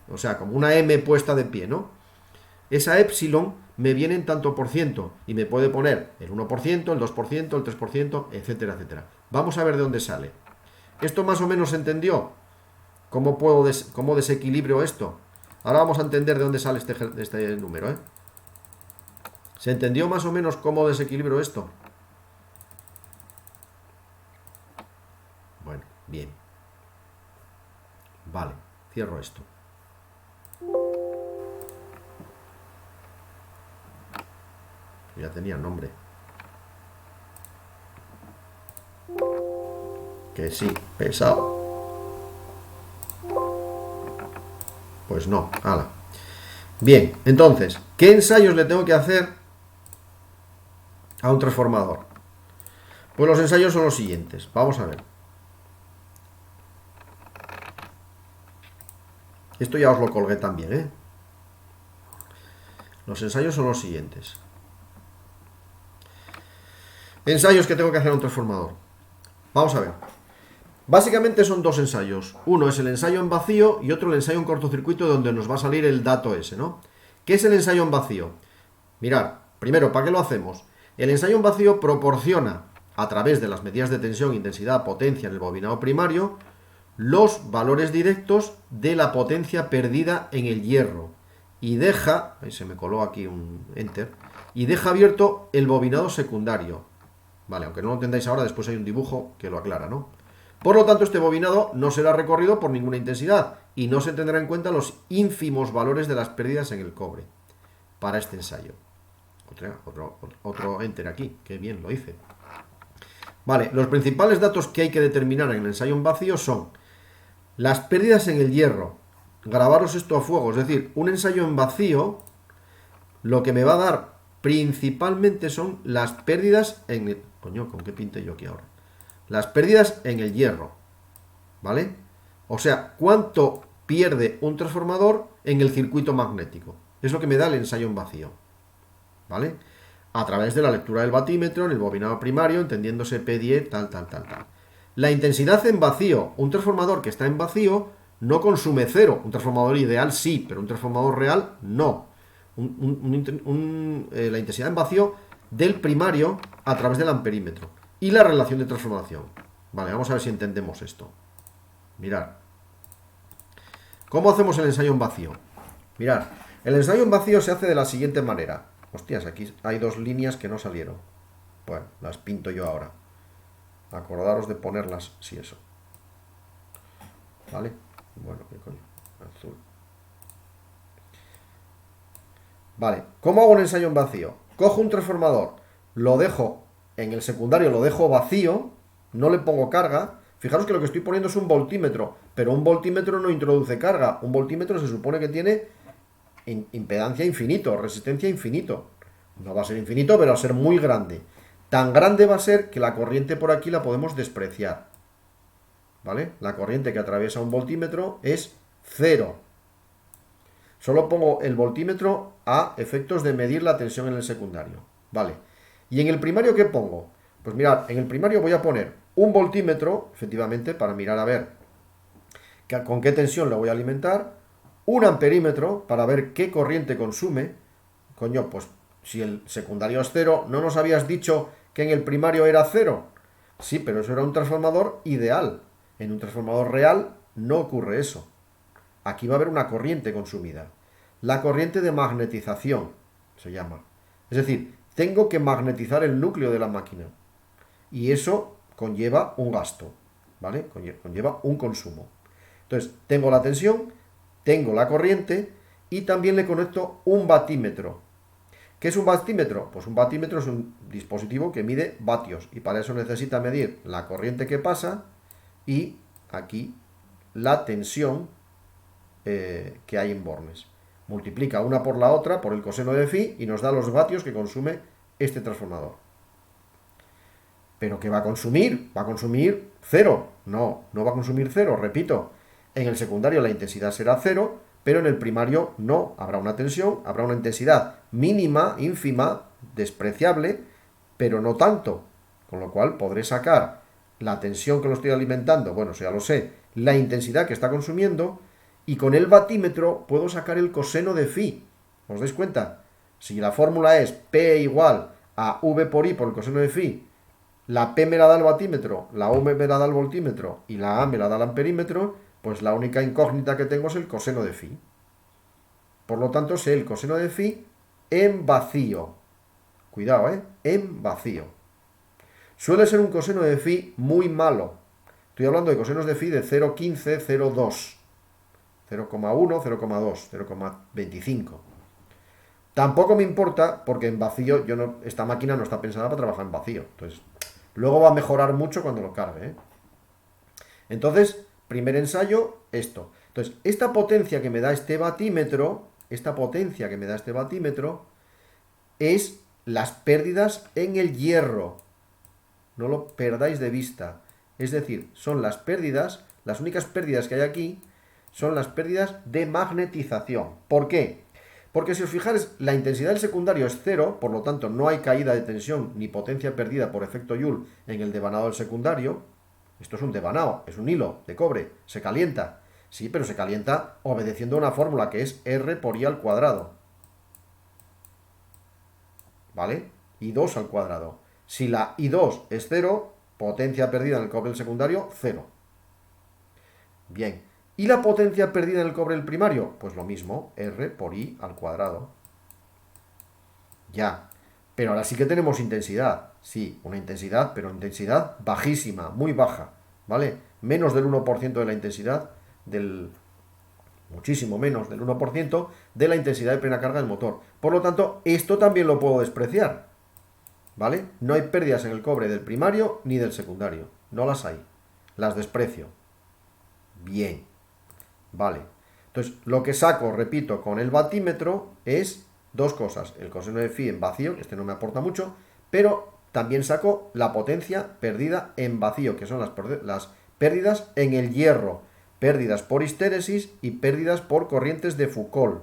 o sea, como una M puesta de pie, ¿no? Esa epsilon me viene en tanto por ciento y me puede poner el 1%, el 2%, el 3%, etcétera, etcétera. Vamos a ver de dónde sale. ¿Esto más o menos se entendió? ¿Cómo desequilibrio esto? Ahora vamos a entender de dónde sale este número, ¿eh? ¿Se entendió más o menos cómo desequilibro esto? Bueno, bien. Vale, cierro esto. Ya tenía el nombre. Que sí, pesado. Pues no, ala. Bien, entonces, ¿qué ensayos le tengo que hacer a un transformador? Pues los ensayos son los siguientes. Vamos a ver. Esto ya os lo colgué también, ¿eh? Los ensayos son los siguientes. Ensayos que tengo que hacer a un transformador. Vamos a ver. Básicamente son dos ensayos. Uno es el ensayo en vacío y otro el ensayo en cortocircuito, donde nos va a salir el dato ese, ¿no? ¿Qué es el ensayo en vacío? Mirad, primero, ¿para qué lo hacemos? El ensayo en vacío proporciona, a través de las medidas de tensión, intensidad, potencia en el bobinado primario, los valores directos de la potencia perdida en el hierro. Y deja, ahí se me coló aquí un enter, y deja abierto el bobinado secundario. Vale, aunque no lo entendáis ahora, después hay un dibujo que lo aclara, ¿no? Por lo tanto, este bobinado no será recorrido por ninguna intensidad y no se tendrá en cuenta los ínfimos valores de las pérdidas en el cobre para este ensayo. Otro enter aquí, que bien lo hice. Vale, los principales datos que hay que determinar en el ensayo en vacío son las pérdidas en el hierro. Grabaros esto a fuego, es decir, un ensayo en vacío lo que me va a dar principalmente son las pérdidas en el... Coño, ¿con qué pinte yo aquí ahora? Las pérdidas en el hierro, ¿vale? O sea, cuánto pierde un transformador en el circuito magnético. Es lo que me da el ensayo en vacío, ¿vale? A través de la lectura del batímetro en el bobinado primario, entendiéndose P10, tal. La intensidad en vacío. Un transformador que está en vacío no consume cero. Un transformador ideal sí, pero un transformador real no. La intensidad en vacío del primario a través del amperímetro. Y la relación de transformación. Vale, vamos a ver si entendemos esto. Mirad. ¿Cómo hacemos el ensayo en vacío? Mirad, el ensayo en vacío se hace de la siguiente manera. Hostias, aquí hay dos líneas que no salieron. Bueno, las pinto yo ahora. Acordaros de ponerlas, si eso. ¿Vale? Bueno, ¿qué coño? Azul. Vale, ¿cómo hago un ensayo en vacío? Cojo un transformador, lo dejo en el secundario, lo dejo vacío, no le pongo carga. Fijaros que lo que estoy poniendo es un voltímetro, pero un voltímetro no introduce carga. Un voltímetro se supone que tiene impedancia infinito, resistencia infinito. No va a ser infinito, pero va a ser muy grande. Tan grande va a ser que la corriente por aquí la podemos despreciar. ¿Vale? La corriente que atraviesa un voltímetro es 0. Solo pongo el voltímetro a efectos de medir la tensión en el secundario. ¿Vale? ¿Y en el primario qué pongo? Pues mirad, en el primario voy a poner un voltímetro, efectivamente, para mirar a ver con qué tensión lo voy a alimentar. Un amperímetro, para ver qué corriente consume. Coño, pues si el secundario es 0, ¿no nos habías dicho que en el primario era 0? Sí, pero eso era un transformador ideal. En un transformador real no ocurre eso. Aquí va a haber una corriente consumida. La corriente de magnetización se llama. Es decir, tengo que magnetizar el núcleo de la máquina. Y eso conlleva un gasto, ¿vale? Conlleva un consumo. Entonces, tengo la tensión, tengo la corriente y también le conecto un batímetro. ¿Qué es un batímetro? Pues un batímetro es un dispositivo que mide vatios y para eso necesita medir la corriente que pasa y aquí la tensión que hay en bornes. Multiplica una por la otra por el coseno de phi y nos da los vatios que consume este transformador. ¿Pero qué va a consumir? ¿Va a consumir 0? No, no va a consumir 0, repito. En el secundario la intensidad será 0, pero en el primario no. Habrá una tensión, habrá una intensidad mínima, ínfima, despreciable, pero no tanto. Con lo cual podré sacar la tensión que lo estoy alimentando, bueno, eso ya lo sé, la intensidad que está consumiendo, y con el batímetro puedo sacar el coseno de phi. ¿Os dais cuenta? Si la fórmula es P igual a V por I por el coseno de phi, la P me la da el batímetro, la U me la da el voltímetro y la A me la da el amperímetro, pues la única incógnita que tengo es el coseno de phi. Por lo tanto, sé el coseno de phi en vacío. Cuidado, en vacío. Suele ser un coseno de phi muy malo. Estoy hablando de cosenos de phi de 0,15, 0,2, 0,1, 0,2, 0,25. Tampoco me importa porque en vacío esta máquina no está pensada para trabajar en vacío. Entonces, luego va a mejorar mucho cuando lo cargue. Entonces, primer ensayo, esto. Entonces, esta potencia que me da este batímetro, es las pérdidas en el hierro. No lo perdáis de vista. Es decir, son las pérdidas, las únicas pérdidas que hay aquí, son las pérdidas de magnetización. ¿Por qué? Porque si os fijáis, la intensidad del secundario es cero, por lo tanto no hay caída de tensión ni potencia perdida por efecto Joule en el devanado del secundario. Esto es un devanado, es un hilo de cobre, se calienta. Sí, pero se calienta obedeciendo a una fórmula que es R por I al cuadrado. ¿Vale? I2 al cuadrado. Si la I2 es 0, potencia perdida en el cobre del secundario, 0. Bien. ¿Y la potencia perdida en el cobre del primario? Pues lo mismo, R por I al cuadrado. Ya. Pero ahora sí que tenemos intensidad. Sí, una intensidad, pero intensidad bajísima, muy baja. ¿Vale? Menos del 1% de la intensidad muchísimo menos del 1% de la intensidad de plena carga del motor. Por lo tanto, esto también lo puedo despreciar. ¿Vale? No hay pérdidas en el cobre del primario ni del secundario. No las hay. Las desprecio. Bien. Vale. Entonces, lo que saco, repito, con el batímetro es dos cosas. El coseno de phi en vacío, que este no me aporta mucho, pero también saco la potencia perdida en vacío, que son las pérdidas en el hierro. Pérdidas por histéresis y pérdidas por corrientes de Foucault.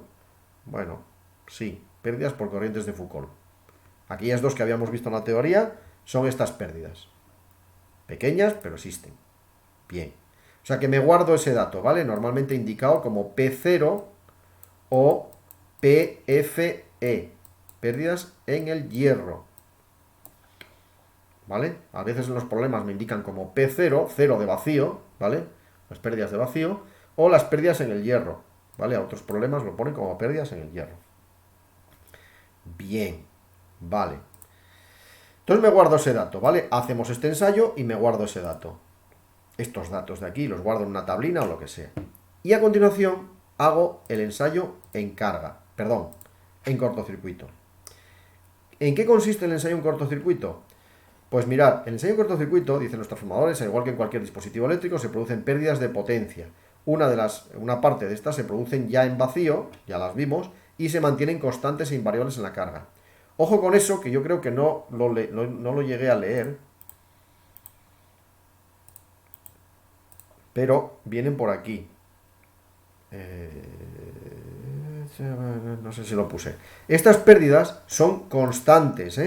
Bueno, sí, pérdidas por corrientes de Foucault. Aquellas dos que habíamos visto en la teoría son estas pérdidas. Pequeñas, pero existen. Bien. O sea que me guardo ese dato, ¿vale? Normalmente indicado como P0 o PFE. Pérdidas en el hierro. ¿Vale? A veces en los problemas me indican como P0, 0 de vacío, ¿vale? Las pérdidas de vacío, o las pérdidas en el hierro, ¿vale? A otros problemas lo ponen como pérdidas en el hierro. Bien, vale. Entonces me guardo ese dato, ¿vale? Hacemos este ensayo y me guardo ese dato. Estos datos de aquí los guardo en una tablina o lo que sea. Y a continuación hago el ensayo en carga, perdón, en cortocircuito. ¿En qué consiste el ensayo en cortocircuito? Pues mirad, en el ensayo en cortocircuito, dicen los transformadores, al igual que en cualquier dispositivo eléctrico, se producen pérdidas de potencia. Una parte de estas se producen ya en vacío, ya las vimos, y se mantienen constantes e invariables en la carga. Ojo con eso, que yo creo que no lo llegué a leer, pero vienen por aquí. No sé si lo puse. Estas pérdidas son constantes,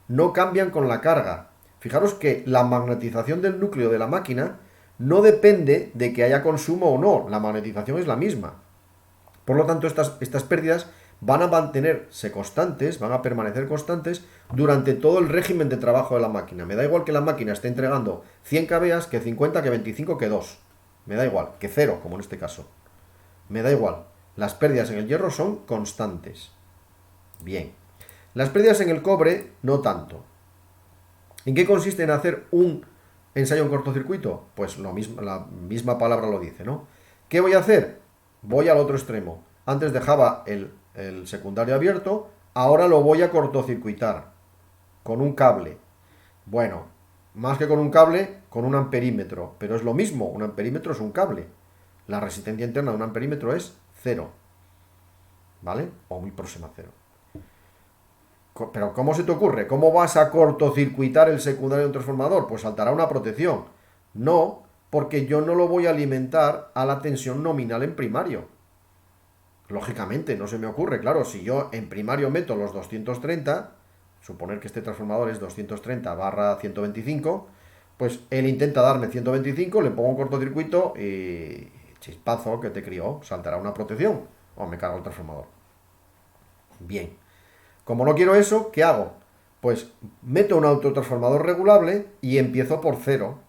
no cambian con la carga. Fijaros que la magnetización del núcleo de la máquina no depende de que haya consumo o no. La magnetización es la misma. Por lo tanto, estas pérdidas van a mantenerse constantes, van a permanecer constantes durante todo el régimen de trabajo de la máquina. Me da igual que la máquina esté entregando 100 kVA, que 50, que 25, que 2. Me da igual, que 0, como en este caso. Me da igual. Las pérdidas en el hierro son constantes. Bien. Las pérdidas en el cobre, no tanto. ¿En qué consiste en hacer un ensayo en cortocircuito? Pues la misma palabra lo dice, ¿no? ¿Qué voy a hacer? Voy al otro extremo. Antes dejaba el secundario abierto, ahora lo voy a cortocircuitar con un cable. Bueno, más que con un cable, con un amperímetro. Pero es lo mismo, un amperímetro es un cable. La resistencia interna de un amperímetro es 0. ¿Vale? O muy próxima a 0. Pero ¿cómo se te ocurre? ¿Cómo vas a cortocircuitar el secundario de un transformador? Pues saltará una protección. No, porque yo no lo voy a alimentar a la tensión nominal en primario. Lógicamente, no se me ocurre, claro, si yo en primario meto los 230, suponer que este transformador es 230/125, pues él intenta darme 125, le pongo un cortocircuito y chispazo que te crió, saltará una protección o me cargo el transformador. Bien, como no quiero eso, ¿qué hago? Pues meto un autotransformador regulable y empiezo por cero,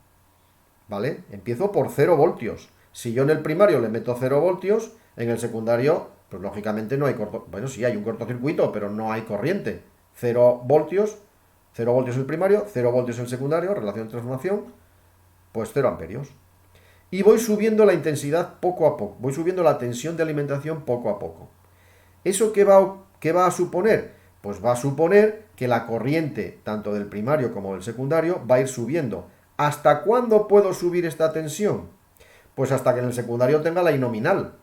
¿vale? Empiezo por 0 voltios. Si yo en el primario le meto 0 voltios, en el secundario, pues lógicamente no hay bueno, sí hay un cortocircuito, pero no hay corriente. 0 voltios, 0 voltios el primario, 0 voltios el secundario, relación de transformación, pues 0 amperios. Y voy subiendo la intensidad poco a poco, voy subiendo la tensión de alimentación poco a poco. ¿Eso qué va a suponer? Pues va a suponer que la corriente, tanto del primario como del secundario, va a ir subiendo. ¿Hasta cuándo puedo subir esta tensión? Pues hasta que en el secundario tenga la I nominal.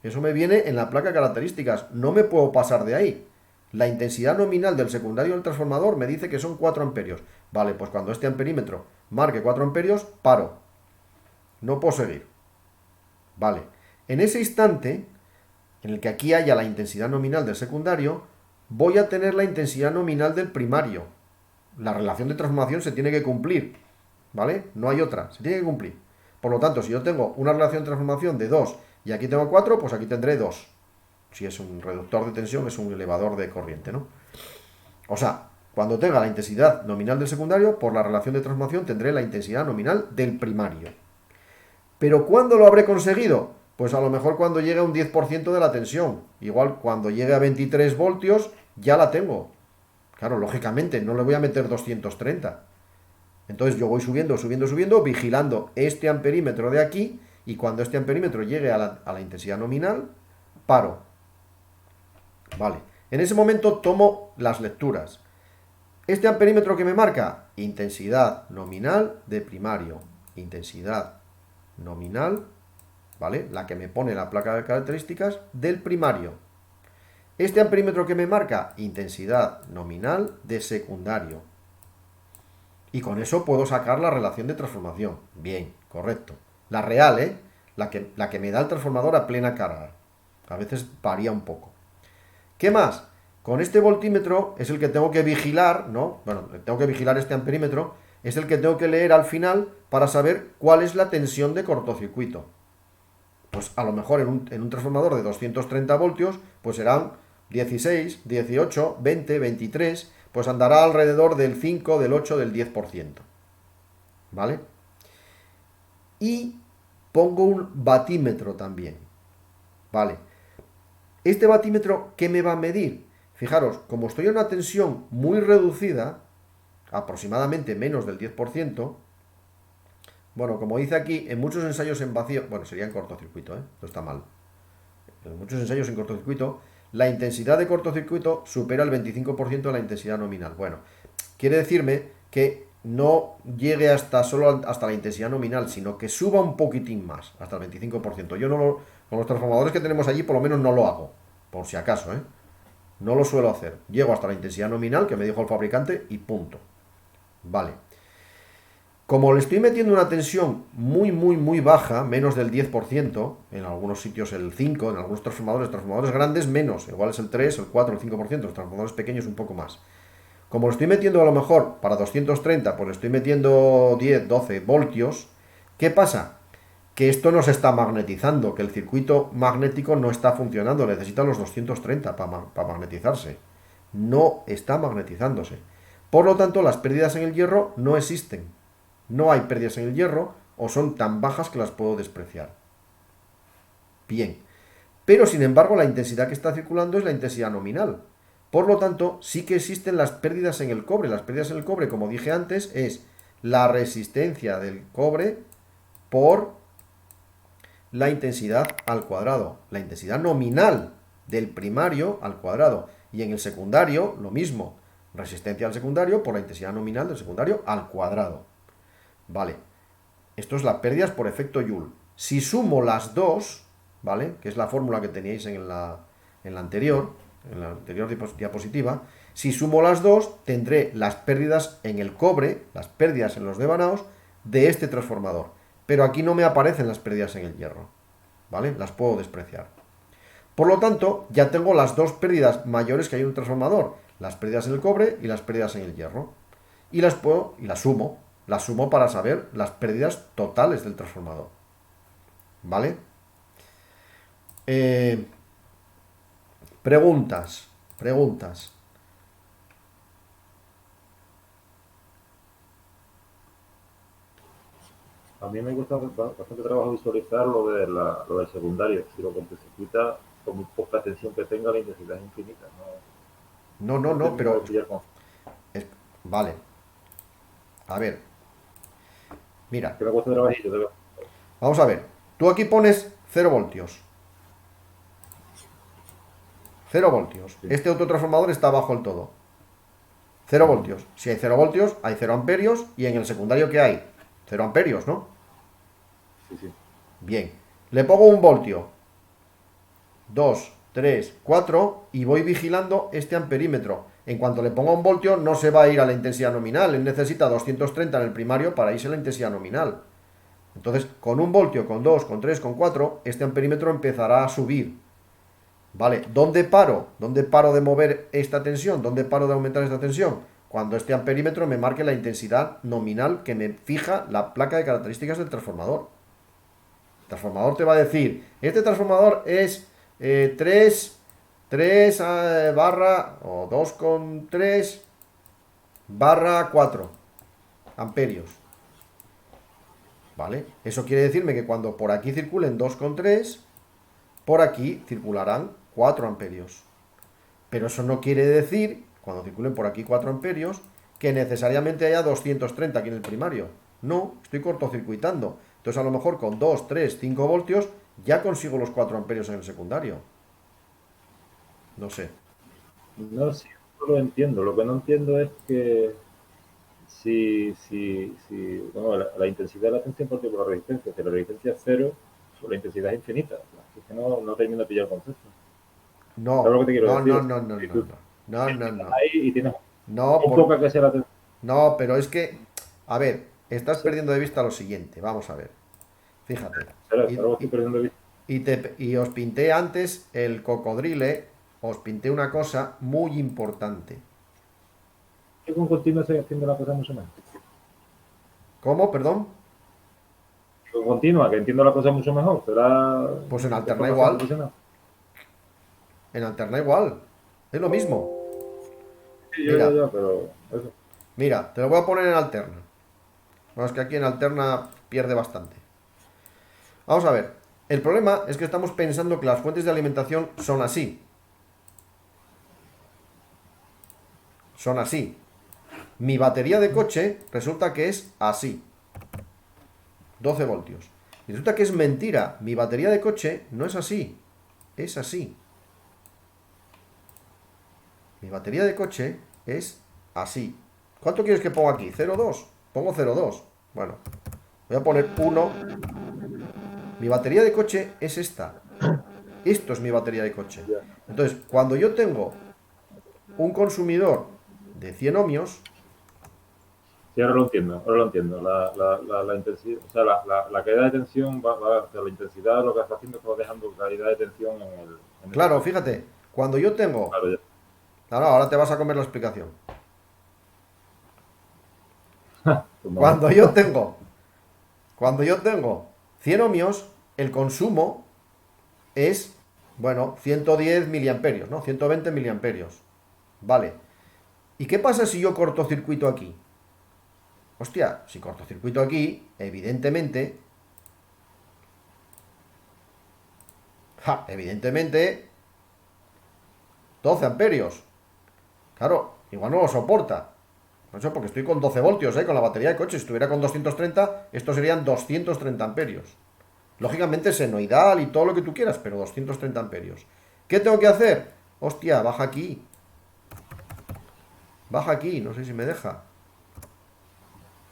Eso me viene en la placa de características. No me puedo pasar de ahí. La intensidad nominal del secundario del transformador me dice que son 4 amperios. Vale, pues cuando este amperímetro marque 4 amperios, paro. No puedo seguir. Vale. En ese instante, en el que aquí haya la intensidad nominal del secundario, voy a tener la intensidad nominal del primario. La relación de transformación se tiene que cumplir. ¿Vale? No hay otra. Se tiene que cumplir. Por lo tanto, si yo tengo una relación de transformación de 2 y aquí tengo 4, pues aquí tendré 2. Si es un reductor de tensión, es un elevador de corriente, ¿no? O sea, cuando tenga la intensidad nominal del secundario, por la relación de transformación tendré la intensidad nominal del primario. ¿Pero cuándo lo habré conseguido? Pues a lo mejor cuando llegue a un 10% de la tensión. Igual cuando llegue a 23 voltios ya la tengo. Claro, lógicamente, no le voy a meter 230. Entonces yo voy subiendo, subiendo, subiendo, vigilando este amperímetro de aquí, y cuando este amperímetro llegue a la intensidad nominal, paro. Vale. En ese momento tomo las lecturas. Este amperímetro que me marca, intensidad nominal de primario. Intensidad nominal, ¿vale? La que me pone la placa de características del primario. Este amperímetro que me marca, intensidad nominal de secundario. Y con eso puedo sacar la relación de transformación. Bien, correcto. La real, ¿eh? La que me da el transformador a plena carga. A veces varía un poco. ¿Qué más? Con este voltímetro es el que tengo que vigilar, ¿no? Bueno, tengo que vigilar este amperímetro. Es el que tengo que leer al final para saber cuál es la tensión de cortocircuito. Pues a lo mejor en un transformador de 230 voltios, pues serán 16, 18, 20, 23, pues andará alrededor del 5, del 8, del 10%. ¿Vale? Y pongo un batímetro también. ¿Vale? ¿Este batímetro qué me va a medir? Fijaros, como estoy en una tensión muy reducida, aproximadamente menos del 10%, bueno, como dice aquí, en muchos ensayos en vacío, bueno, sería en cortocircuito, no está mal. En muchos ensayos en cortocircuito, la intensidad de cortocircuito supera el 25% de la intensidad nominal. Bueno, quiere decirme que no llegue solo hasta la intensidad nominal, sino que suba un poquitín más, hasta el 25%. Yo con los transformadores que tenemos allí, por lo menos no lo hago, por si acaso, No lo suelo hacer. Llego hasta la intensidad nominal que me dijo el fabricante y punto. Vale. Como le estoy metiendo una tensión muy, muy, muy baja, menos del 10%, en algunos sitios el 5%, en algunos transformadores grandes menos, igual es el 3, el 4, el 5%, los transformadores pequeños un poco más. Como le estoy metiendo a lo mejor para 230, pues le estoy metiendo 10, 12 voltios, ¿qué pasa? Que esto no se está magnetizando, que el circuito magnético no está funcionando, necesita los 230 para magnetizarse. No está magnetizándose. Por lo tanto, las pérdidas en el hierro no existen. No hay pérdidas en el hierro o son tan bajas que las puedo despreciar. Bien. Pero, sin embargo, la intensidad que está circulando es la intensidad nominal. Por lo tanto, sí que existen las pérdidas en el cobre. Las pérdidas en el cobre, como dije antes, es la resistencia del cobre por la intensidad al cuadrado. La intensidad nominal del primario al cuadrado. Y en el secundario, lo mismo. Resistencia al secundario por la intensidad nominal del secundario al cuadrado. Vale. Esto es las pérdidas por efecto Joule. Si sumo las dos, ¿vale? Que es la fórmula que teníais en la anterior diapositiva. Si sumo las dos, tendré las pérdidas en el cobre, las pérdidas en los devanaos de este transformador. Pero aquí no me aparecen las pérdidas en el hierro, ¿vale? Las puedo despreciar. Por lo tanto, ya tengo las dos pérdidas mayores que hay en un transformador. Las pérdidas en el cobre y las pérdidas en el hierro. Y las sumo. Las sumo para saber las pérdidas totales del transformador. ¿Vale? Preguntas. Preguntas. A mí me gusta bastante trabajo visualizar lo del secundario. Si lo cortocircuita, con muy poca tensión que tenga, la intensidad es infinita. No No, termino de pero... pillar con... Vale. A ver. Mira. Que me cuesta trabajillo, de verdad. Vamos a ver. Tú aquí pones 0 voltios. 0 voltios. Sí. Este autotransformador está bajo el todo. 0 voltios. Si hay 0 voltios, hay 0 amperios. Y en el secundario, ¿qué hay? 0 amperios, ¿no? Sí, sí. Bien. Le pongo 1 voltio. 2, 3, 4. Y voy vigilando este amperímetro. En cuanto le ponga 1 voltio, no se va a ir a la intensidad nominal. Él necesita 230 en el primario para irse a la intensidad nominal. Entonces, con 1 voltio, con 2, con 3, con 4, este amperímetro empezará a subir. ¿Vale? ¿Dónde paro? ¿Dónde paro de mover esta tensión? ¿Dónde paro de aumentar esta tensión? Cuando este amperímetro me marque la intensidad nominal que me fija la placa de características del transformador. El transformador te va a decir, este transformador es 3 barra o 2,3 barra 4 amperios. ¿Vale? Eso quiere decirme que cuando por aquí circulen 2,3, por aquí circularán 4 amperios. Pero eso no quiere decir, cuando circulen por aquí 4 amperios, que necesariamente haya 230 aquí en el primario. No, estoy cortocircuitando. Entonces a lo mejor con 2, 3, 5 voltios ya consigo los 4 amperios en el secundario. No sé. No, sí, no lo entiendo. Lo que no entiendo es que bueno, la intensidad de la tensión parte por la resistencia. Si la resistencia es cero, pues la intensidad es infinita. Es que no termino de pillar el concepto. ¿Sabes lo No, que te quiero decir? no. Si tú No. ahí y tienes No, un poca que sea la tensión. no, pero es que, a ver, estás perdiendo de vista lo siguiente. Vamos a ver. Fíjate. Ahora estoy perdiendo de vista. Y os pinté antes el cocodrile, os pinté una cosa muy importante. Que con continuo se haciendo la cosa mucho más. ¿Cómo? Perdón. Con continua, que entiendo la cosa mucho mejor. Será. Pues en alterna formación igual. profesional. En alterna igual. Es lo mismo. Sí, Mira. pero eso. Mira, te lo voy a poner en alterna. Bueno, es que aquí en alterna pierde bastante. Vamos a ver. El problema es que estamos pensando que las fuentes de alimentación son así. Son así. Mi batería de coche resulta que es así. 12 voltios. Y resulta que es mentira. Mi batería de coche no es así. Es así. Mi batería de coche es así. ¿Cuánto quieres que ponga aquí? ¿0,2? Pongo 0,2. Bueno, voy a poner 1. Mi batería de coche es esta. Esto es mi batería de coche. Entonces, cuando yo tengo un consumidor de 100 ohmios, Sí, ahora lo entiendo. La intensidad, o sea, la caída de tensión o sea, la intensidad lo que está haciendo es que va dejando caída de tensión en el claro, fíjate, cuando yo tengo... Claro, ya. Ahora, ahora te vas a comer la explicación. Pues Cuando yo tengo 100 ohmios, el consumo es, bueno, 110 miliamperios, ¿no? 120 miliamperios. Vale. ¿Y qué pasa si yo cortocircuito aquí? Hostia, si cortocircuito aquí, evidentemente... evidentemente... 12 amperios. Claro, igual no lo soporta. No sé, porque estoy con 12 voltios, con la batería de coche. Si estuviera con 230, estos serían 230 amperios. Lógicamente senoidal y todo lo que tú quieras, pero 230 amperios. ¿Qué tengo que hacer? Hostia, baja aquí. Baja aquí, no sé si me deja.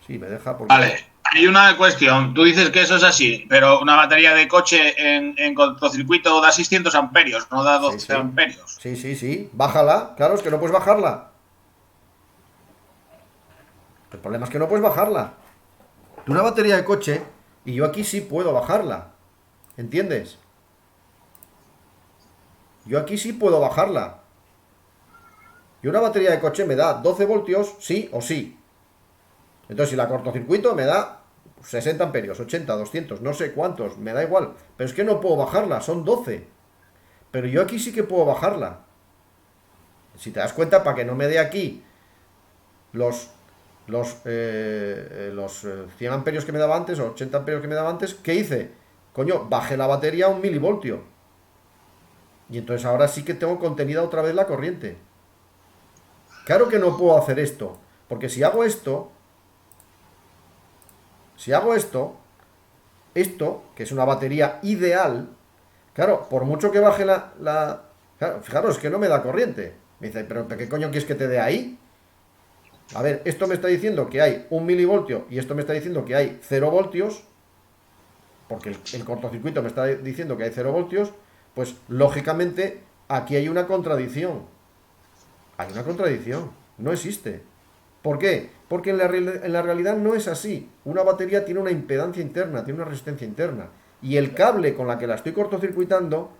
Sí, me deja porque... Vale, hay una cuestión. Tú dices que eso es así, pero una batería de coche en cortocircuito da 600 amperios, no da 12 sí. amperios. Sí. Bájala. Claro, es que no puedes bajarla. El problema es que no puedes bajarla. Tú una batería de coche y yo aquí sí puedo bajarla. ¿Entiendes? Yo aquí sí puedo bajarla. Y una batería de coche me da 12 voltios, sí o sí. Entonces, si la cortocircuito me da 60 amperios, 80, 200, no sé cuántos, me da igual. Pero es que no puedo bajarla, son 12. Pero yo aquí sí que puedo bajarla. Si te das cuenta, para que no me dé aquí los 100 amperios que me daba antes, o 80 amperios que me daba antes, ¿qué hice? Coño, bajé la batería a 1 milivoltio. Y entonces ahora sí que tengo contenida otra vez la corriente. Claro que no puedo hacer esto, porque si hago esto, esto, que es una batería ideal, claro, por mucho que baje claro, fijaros, es que no me da corriente. Me dice, pero ¿qué coño quieres que te dé ahí? A ver, esto me está diciendo que hay 1 milivoltio y esto me está diciendo que hay 0 voltios, porque el cortocircuito me está diciendo que hay 0 voltios, pues lógicamente aquí hay una contradicción. Hay una contradicción, no existe. ¿Por qué? Porque en la realidad no es así. Una batería tiene una impedancia interna, tiene una resistencia interna. Y el cable con la que la estoy cortocircuitando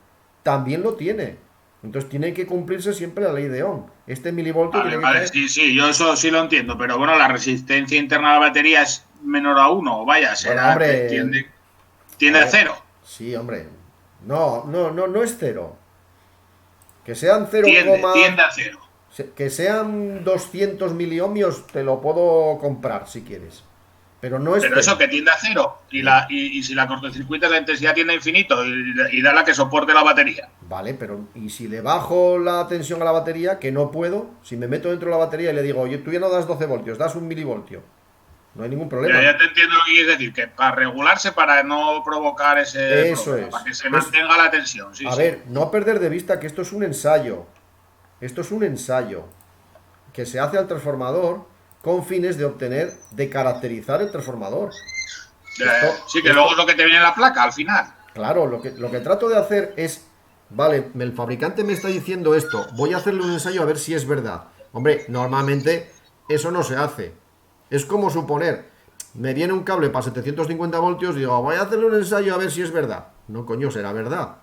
también lo tiene. Entonces tiene que cumplirse siempre la ley de Ohm. Este milivoltio Vale, tiene que vale, caer. sí, yo eso sí lo entiendo, pero bueno, la resistencia interna de la batería es menor a 1, vaya, Bueno, será que hombre, a tiende a ver, 0. sí, hombre. No es cero. Que sean 0, Tiende a 0. que sean 200 miliohmios, te lo puedo comprar si quieres. Pero no es Pero cero. eso que tiende a 0, y si la cortocircuita la intensidad tiende a infinito y da la que soporte la batería. Vale, pero ¿y si le bajo la tensión a la batería, que no puedo? Si me meto dentro de la batería y le digo, oye, tú ya no das 12 voltios, das 1 milivoltio. No hay ningún problema. Ya te entiendo lo que quieres decir, que para regularse, para no provocar ese Eso problema, es. para que se mantenga la tensión. Sí, A sí. ver, no perder de vista que esto es un ensayo. Esto es un ensayo que se hace al transformador con fines de obtener, de caracterizar el transformador. Sí, que luego es lo que te viene en la placa al final. Claro, lo que trato de hacer es, vale, el fabricante me está diciendo esto, voy a hacerle un ensayo a ver si es verdad. Hombre, normalmente eso no se hace. Es como suponer, me viene un cable para 750 voltios y digo, voy a hacerle un ensayo a ver si es verdad. No, coño, será verdad.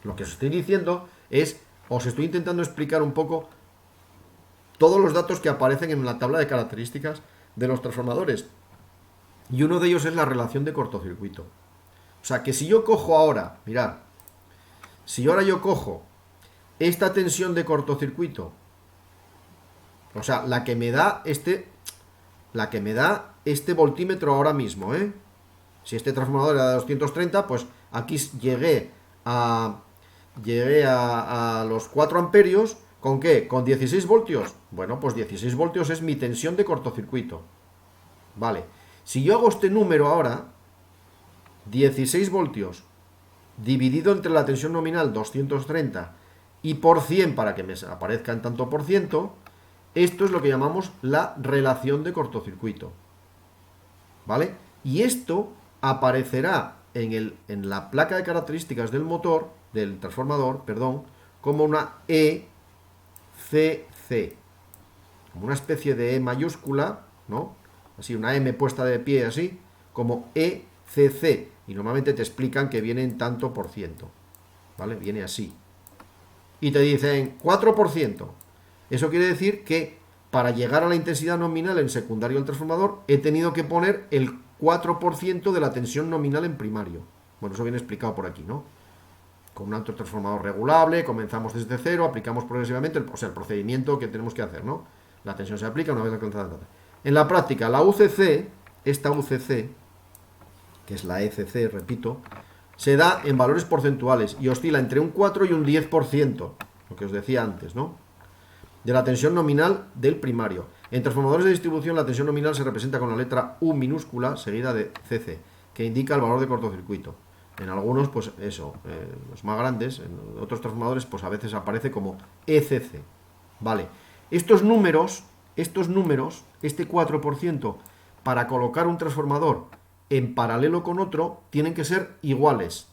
Lo que os estoy diciendo es, os estoy intentando explicar un poco todos los datos que aparecen en la tabla de características de los transformadores. Y uno de ellos es la relación de cortocircuito. O sea, que si yo cojo ahora, mirad, si ahora yo cojo esta tensión de cortocircuito, o sea, la que me da este voltímetro ahora mismo, si este transformador era de 230, pues aquí llegué a los 4 amperios, ¿con qué? ¿Con 16 voltios? Bueno, pues 16 voltios es mi tensión de cortocircuito. Vale, si yo hago este número ahora, 16 voltios dividido entre la tensión nominal 230 y por 100 para que me aparezca en tanto por ciento, esto es lo que llamamos la relación de cortocircuito. ¿Vale? Y esto aparecerá en la placa de características del motor, del transformador, perdón, como una ECC, como una especie de E mayúscula, ¿no? Así, una M puesta de pie así, como ECC. Y normalmente te explican que viene en tanto por ciento. ¿Vale? Viene así. Y te dicen 4%. Eso quiere decir que para llegar a la intensidad nominal en secundario del transformador he tenido que poner el 4% de la tensión nominal en primario. Bueno, eso viene explicado por aquí, ¿no? Con un autotransformador regulable, comenzamos desde cero, aplicamos progresivamente, el procedimiento que tenemos que hacer, ¿no? La tensión se aplica una vez alcanzada. En la práctica, la UCC, esta UCC, que es la ECC, repito, se da en valores porcentuales y oscila entre un 4 y un 10%, lo que os decía antes, ¿no? De la tensión nominal del primario. En transformadores de distribución la tensión nominal se representa con la letra U minúscula seguida de CC, que indica el valor de cortocircuito. En algunos, pues eso, los más grandes, en otros transformadores, pues a veces aparece como ECC. Vale, estos números, este 4%, para colocar un transformador en paralelo con otro, tienen que ser iguales.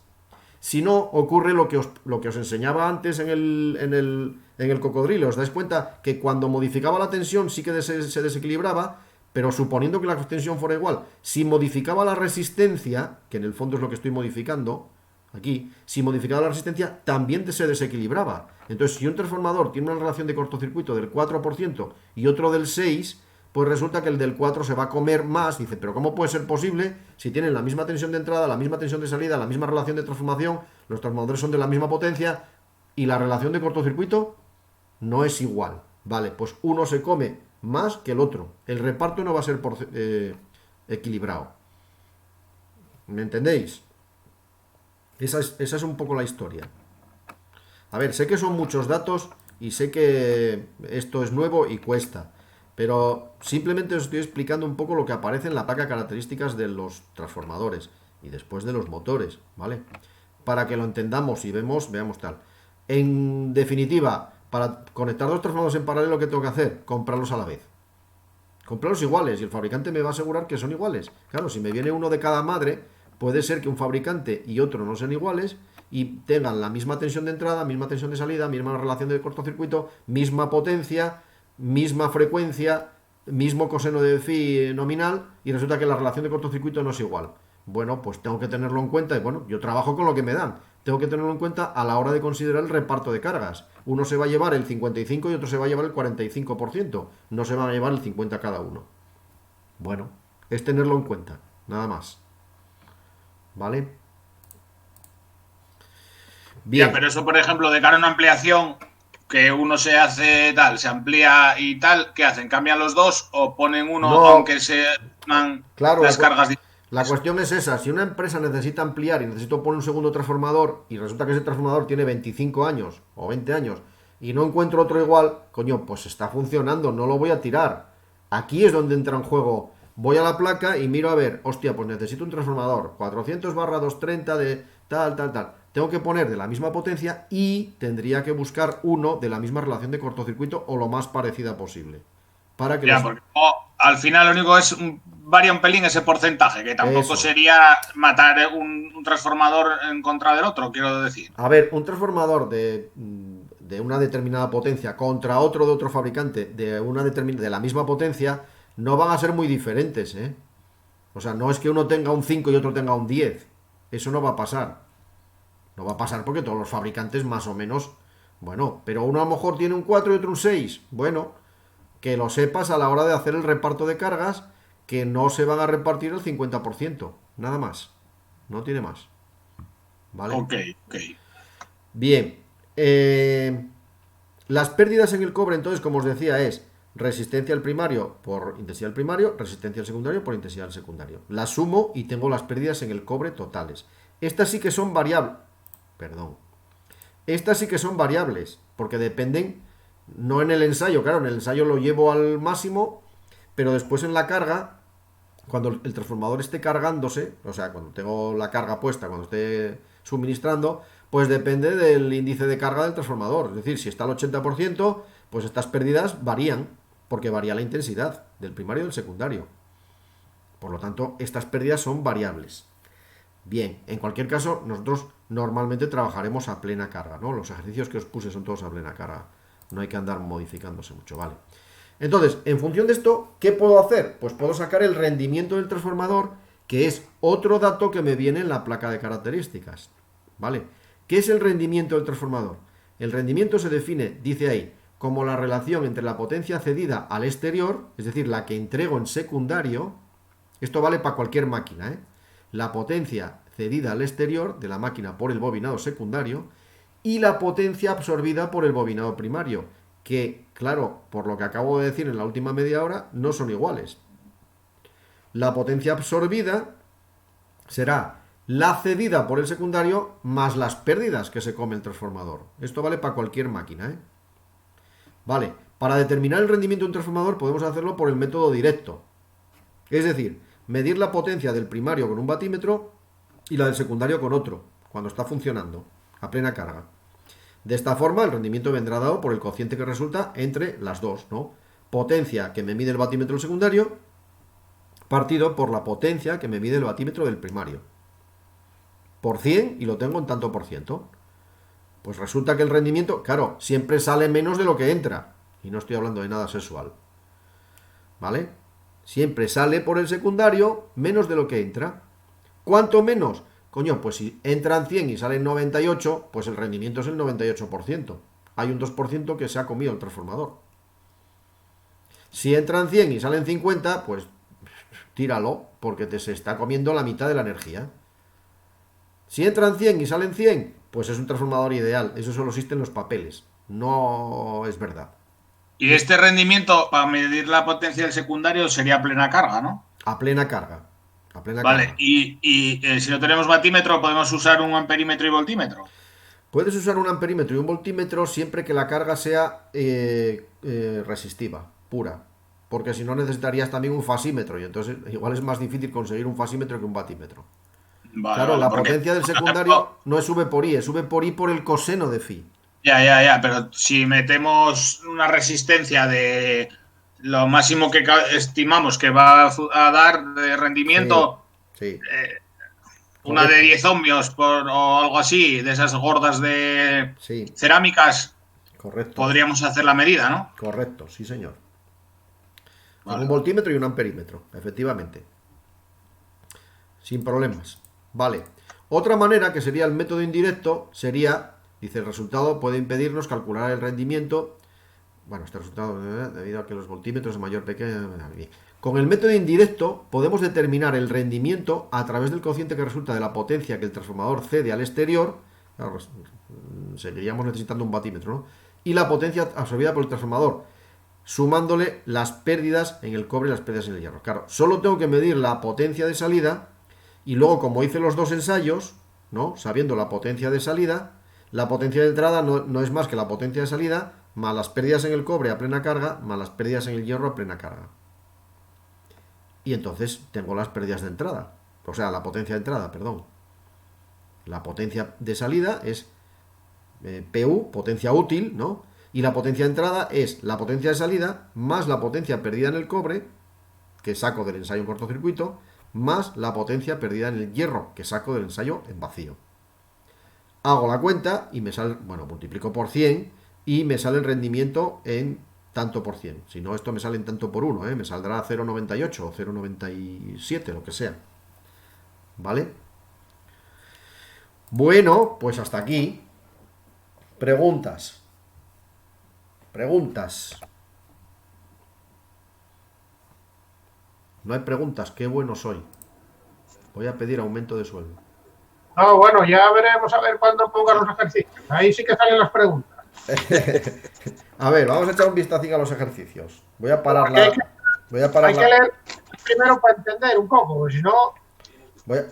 Si no, ocurre lo que os enseñaba antes en el cocodrilo. ¿Os dais cuenta que cuando modificaba la tensión sí que se desequilibraba? Pero suponiendo que la tensión fuera igual, si modificaba la resistencia, que en el fondo es lo que estoy modificando, aquí, si modificaba la resistencia, también se desequilibraba. Entonces, si un transformador tiene una relación de cortocircuito del 4% y otro del 6%, pues resulta que el del 4 se va a comer más. Dice, pero ¿cómo puede ser posible si tienen la misma tensión de entrada, la misma tensión de salida, la misma relación de transformación, los transformadores son de la misma potencia y la relación de cortocircuito no es igual? Vale, pues uno se come más que el otro. El reparto no va a ser equilibrado. ¿Me entendéis? Esa es un poco la historia. A ver, sé que son muchos datos y sé que esto es nuevo y cuesta, pero simplemente os estoy explicando un poco lo que aparece en la placa de características de los transformadores y después de los motores, ¿vale? Para que lo entendamos y veamos tal. En definitiva, para conectar dos transformadores en paralelo, ¿qué tengo que hacer? Comprarlos a la vez. Comprarlos iguales y el fabricante me va a asegurar que son iguales. Claro, si me viene uno de cada madre, puede ser que un fabricante y otro no sean iguales y tengan la misma tensión de entrada, misma tensión de salida, misma relación de cortocircuito, misma potencia, misma frecuencia, mismo coseno de phi nominal, y resulta que la relación de cortocircuito no es igual. Bueno, pues tengo que tenerlo en cuenta y bueno, yo trabajo con lo que me dan. Tengo que tenerlo en cuenta a la hora de considerar el reparto de cargas. Uno se va a llevar el 55 y otro se va a llevar el 45%. No se van a llevar el 50 cada uno. Bueno, es tenerlo en cuenta, nada más. ¿Vale? Bien. Ya, pero eso, por ejemplo, de cara a una ampliación, que uno se hace tal, se amplía y tal, ¿qué hacen? ¿Cambian los dos o ponen uno No. aunque se dan Claro, las cargas? La cuestión es esa, si una empresa necesita ampliar y necesito poner un segundo transformador y resulta que ese transformador tiene 25 años o 20 años y no encuentro otro igual, coño, pues está funcionando, no lo voy a tirar. Aquí es donde entra en juego. Voy a la placa y miro a ver, hostia, pues necesito un transformador 400/230 de tal. Tengo que poner de la misma potencia y tendría que buscar uno de la misma relación de cortocircuito o lo más parecida posible. Para que Ya, porque al final lo único es varía un pelín ese porcentaje, que tampoco Eso. sería matar un transformador en contra del otro, quiero decir. A ver, un transformador de una determinada potencia contra otro de otro fabricante de la misma potencia no van a ser muy diferentes, ¿eh? O sea, no es que uno tenga un 5 y otro tenga un 10. Eso no va a pasar. No va a pasar porque todos los fabricantes más o menos... Bueno, pero uno a lo mejor tiene un 4 y otro un 6. Bueno, que lo sepas a la hora de hacer el reparto de cargas, que no se van a repartir el 50%. Nada más. No tiene más. ¿Vale? Ok. Bien. Las pérdidas en el cobre, entonces, como os decía, es resistencia al primario por intensidad al primario, resistencia al secundario por intensidad al secundario. Las sumo y tengo las pérdidas en el cobre totales. Estas sí que son variables. Estas sí que son variables, porque dependen, no en el ensayo, claro, en el ensayo lo llevo al máximo, pero después en la carga, cuando el transformador esté cargándose, o sea, cuando tengo la carga puesta, cuando esté suministrando, pues depende del índice de carga del transformador. Es decir, si está al 80%, pues estas pérdidas varían, porque varía la intensidad del primario y del secundario. Por lo tanto, estas pérdidas son variables. Bien, en cualquier caso, nosotros normalmente trabajaremos a plena carga, ¿no? Los ejercicios que os puse son todos a plena carga. No hay que andar modificándose mucho, ¿vale? Entonces, en función de esto, ¿qué puedo hacer? Pues puedo sacar el rendimiento del transformador, que es otro dato que me viene en la placa de características, ¿vale? ¿Qué es el rendimiento del transformador? El rendimiento se define, dice ahí, como la relación entre la potencia cedida al exterior, es decir, la que entrego en secundario. Esto vale para cualquier máquina, ¿eh? La potencia cedida al exterior de la máquina por el bobinado secundario y la potencia absorbida por el bobinado primario, que, claro, por lo que acabo de decir en la última media hora, no son iguales. La potencia absorbida será la cedida por el secundario más las pérdidas que se come el transformador. Esto vale para cualquier máquina, ¿eh? Vale, para determinar el rendimiento de un transformador podemos hacerlo por el método directo. Es decir, medir la potencia del primario con un batímetro y la del secundario con otro, cuando está funcionando a plena carga. De esta forma, el rendimiento vendrá dado por el cociente que resulta entre las dos, ¿no? Potencia que me mide el batímetro del secundario, partido por la potencia que me mide el batímetro del primario. Por 100 y lo tengo en tanto por ciento. Pues resulta que el rendimiento, claro, siempre sale menos de lo que entra. Y no estoy hablando de nada sexual. ¿Vale? Siempre sale por el secundario menos de lo que entra. ¿Cuánto menos? Coño, pues si entran 100 y salen 98, pues el rendimiento es el 98%. Hay un 2% que se ha comido el transformador. Si entran 100 y salen 50, pues tíralo, porque se está comiendo la mitad de la energía. Si entran 100 y salen 100, pues es un transformador ideal. Eso solo existe en los papeles. No es verdad. Y este rendimiento, para medir la potencia del secundario, sería plena carga, ¿no? A plena carga. A plena Vale, carga. y si no tenemos batímetro, podemos usar un amperímetro y voltímetro. Puedes usar un amperímetro y un voltímetro siempre que la carga sea resistiva, pura. Porque si no necesitarías también un fasímetro. Y entonces igual es más difícil conseguir un fasímetro que un batímetro. Vale, Claro, vale, la porque- potencia del secundario no es V por I, es V por I por el coseno de phi. Ya, pero si metemos una resistencia de lo máximo que estimamos que va a dar de rendimiento, Sí, una de correcto. 10 ohmios o algo así, de esas gordas de Sí, cerámicas, correcto. podríamos hacer la medida, ¿no? Correcto, sí señor. Con Vale. un voltímetro y un amperímetro, efectivamente. Sin problemas. Vale. Otra manera, que sería el método indirecto, sería, dice, el resultado puede impedirnos calcular el rendimiento. Bueno, este resultado, debido a que los voltímetros de mayor pequeño. Con el método indirecto podemos determinar el rendimiento a través del cociente que resulta de la potencia que el transformador cede al exterior. Claro, seguiríamos necesitando un batímetro, ¿no? Y la potencia absorbida por el transformador, sumándole las pérdidas en el cobre y las pérdidas en el hierro. Claro, solo tengo que medir la potencia de salida y luego, como hice los dos ensayos, ¿no? Sabiendo la potencia de salida, la potencia de entrada no es más que la potencia de salida más las pérdidas en el cobre a plena carga más las pérdidas en el hierro a plena carga. Y entonces tengo las pérdidas de entrada. O sea, la potencia de entrada, perdón. La potencia de salida es PU, potencia útil, ¿no? Y la potencia de entrada es la potencia de salida más la potencia perdida en el cobre, que saco del ensayo en cortocircuito, más la potencia perdida en el hierro, que saco del ensayo en vacío. Hago la cuenta y me sale, bueno, multiplico por 100 y me sale el rendimiento en tanto por 100. Si no, esto me sale en tanto por 1, me saldrá 0,98 o 0,97, lo que sea. ¿Vale? Bueno, pues hasta aquí. Preguntas. Preguntas. No hay preguntas, qué bueno soy. Voy a pedir aumento de sueldo. No, bueno, ya veremos a ver cuándo pongan los ejercicios. Ahí sí que salen las preguntas. A ver, vamos a echar un vistacín a los ejercicios. Voy a parar Porque la. Voy a parar hay que la. leer primero para entender un poco, porque si no, Voy a...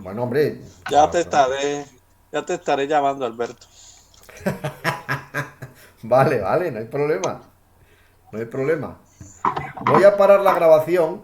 Bueno, hombre. Ya te estaré llamando, Alberto. Vale, no hay problema. No hay problema. Voy a parar la grabación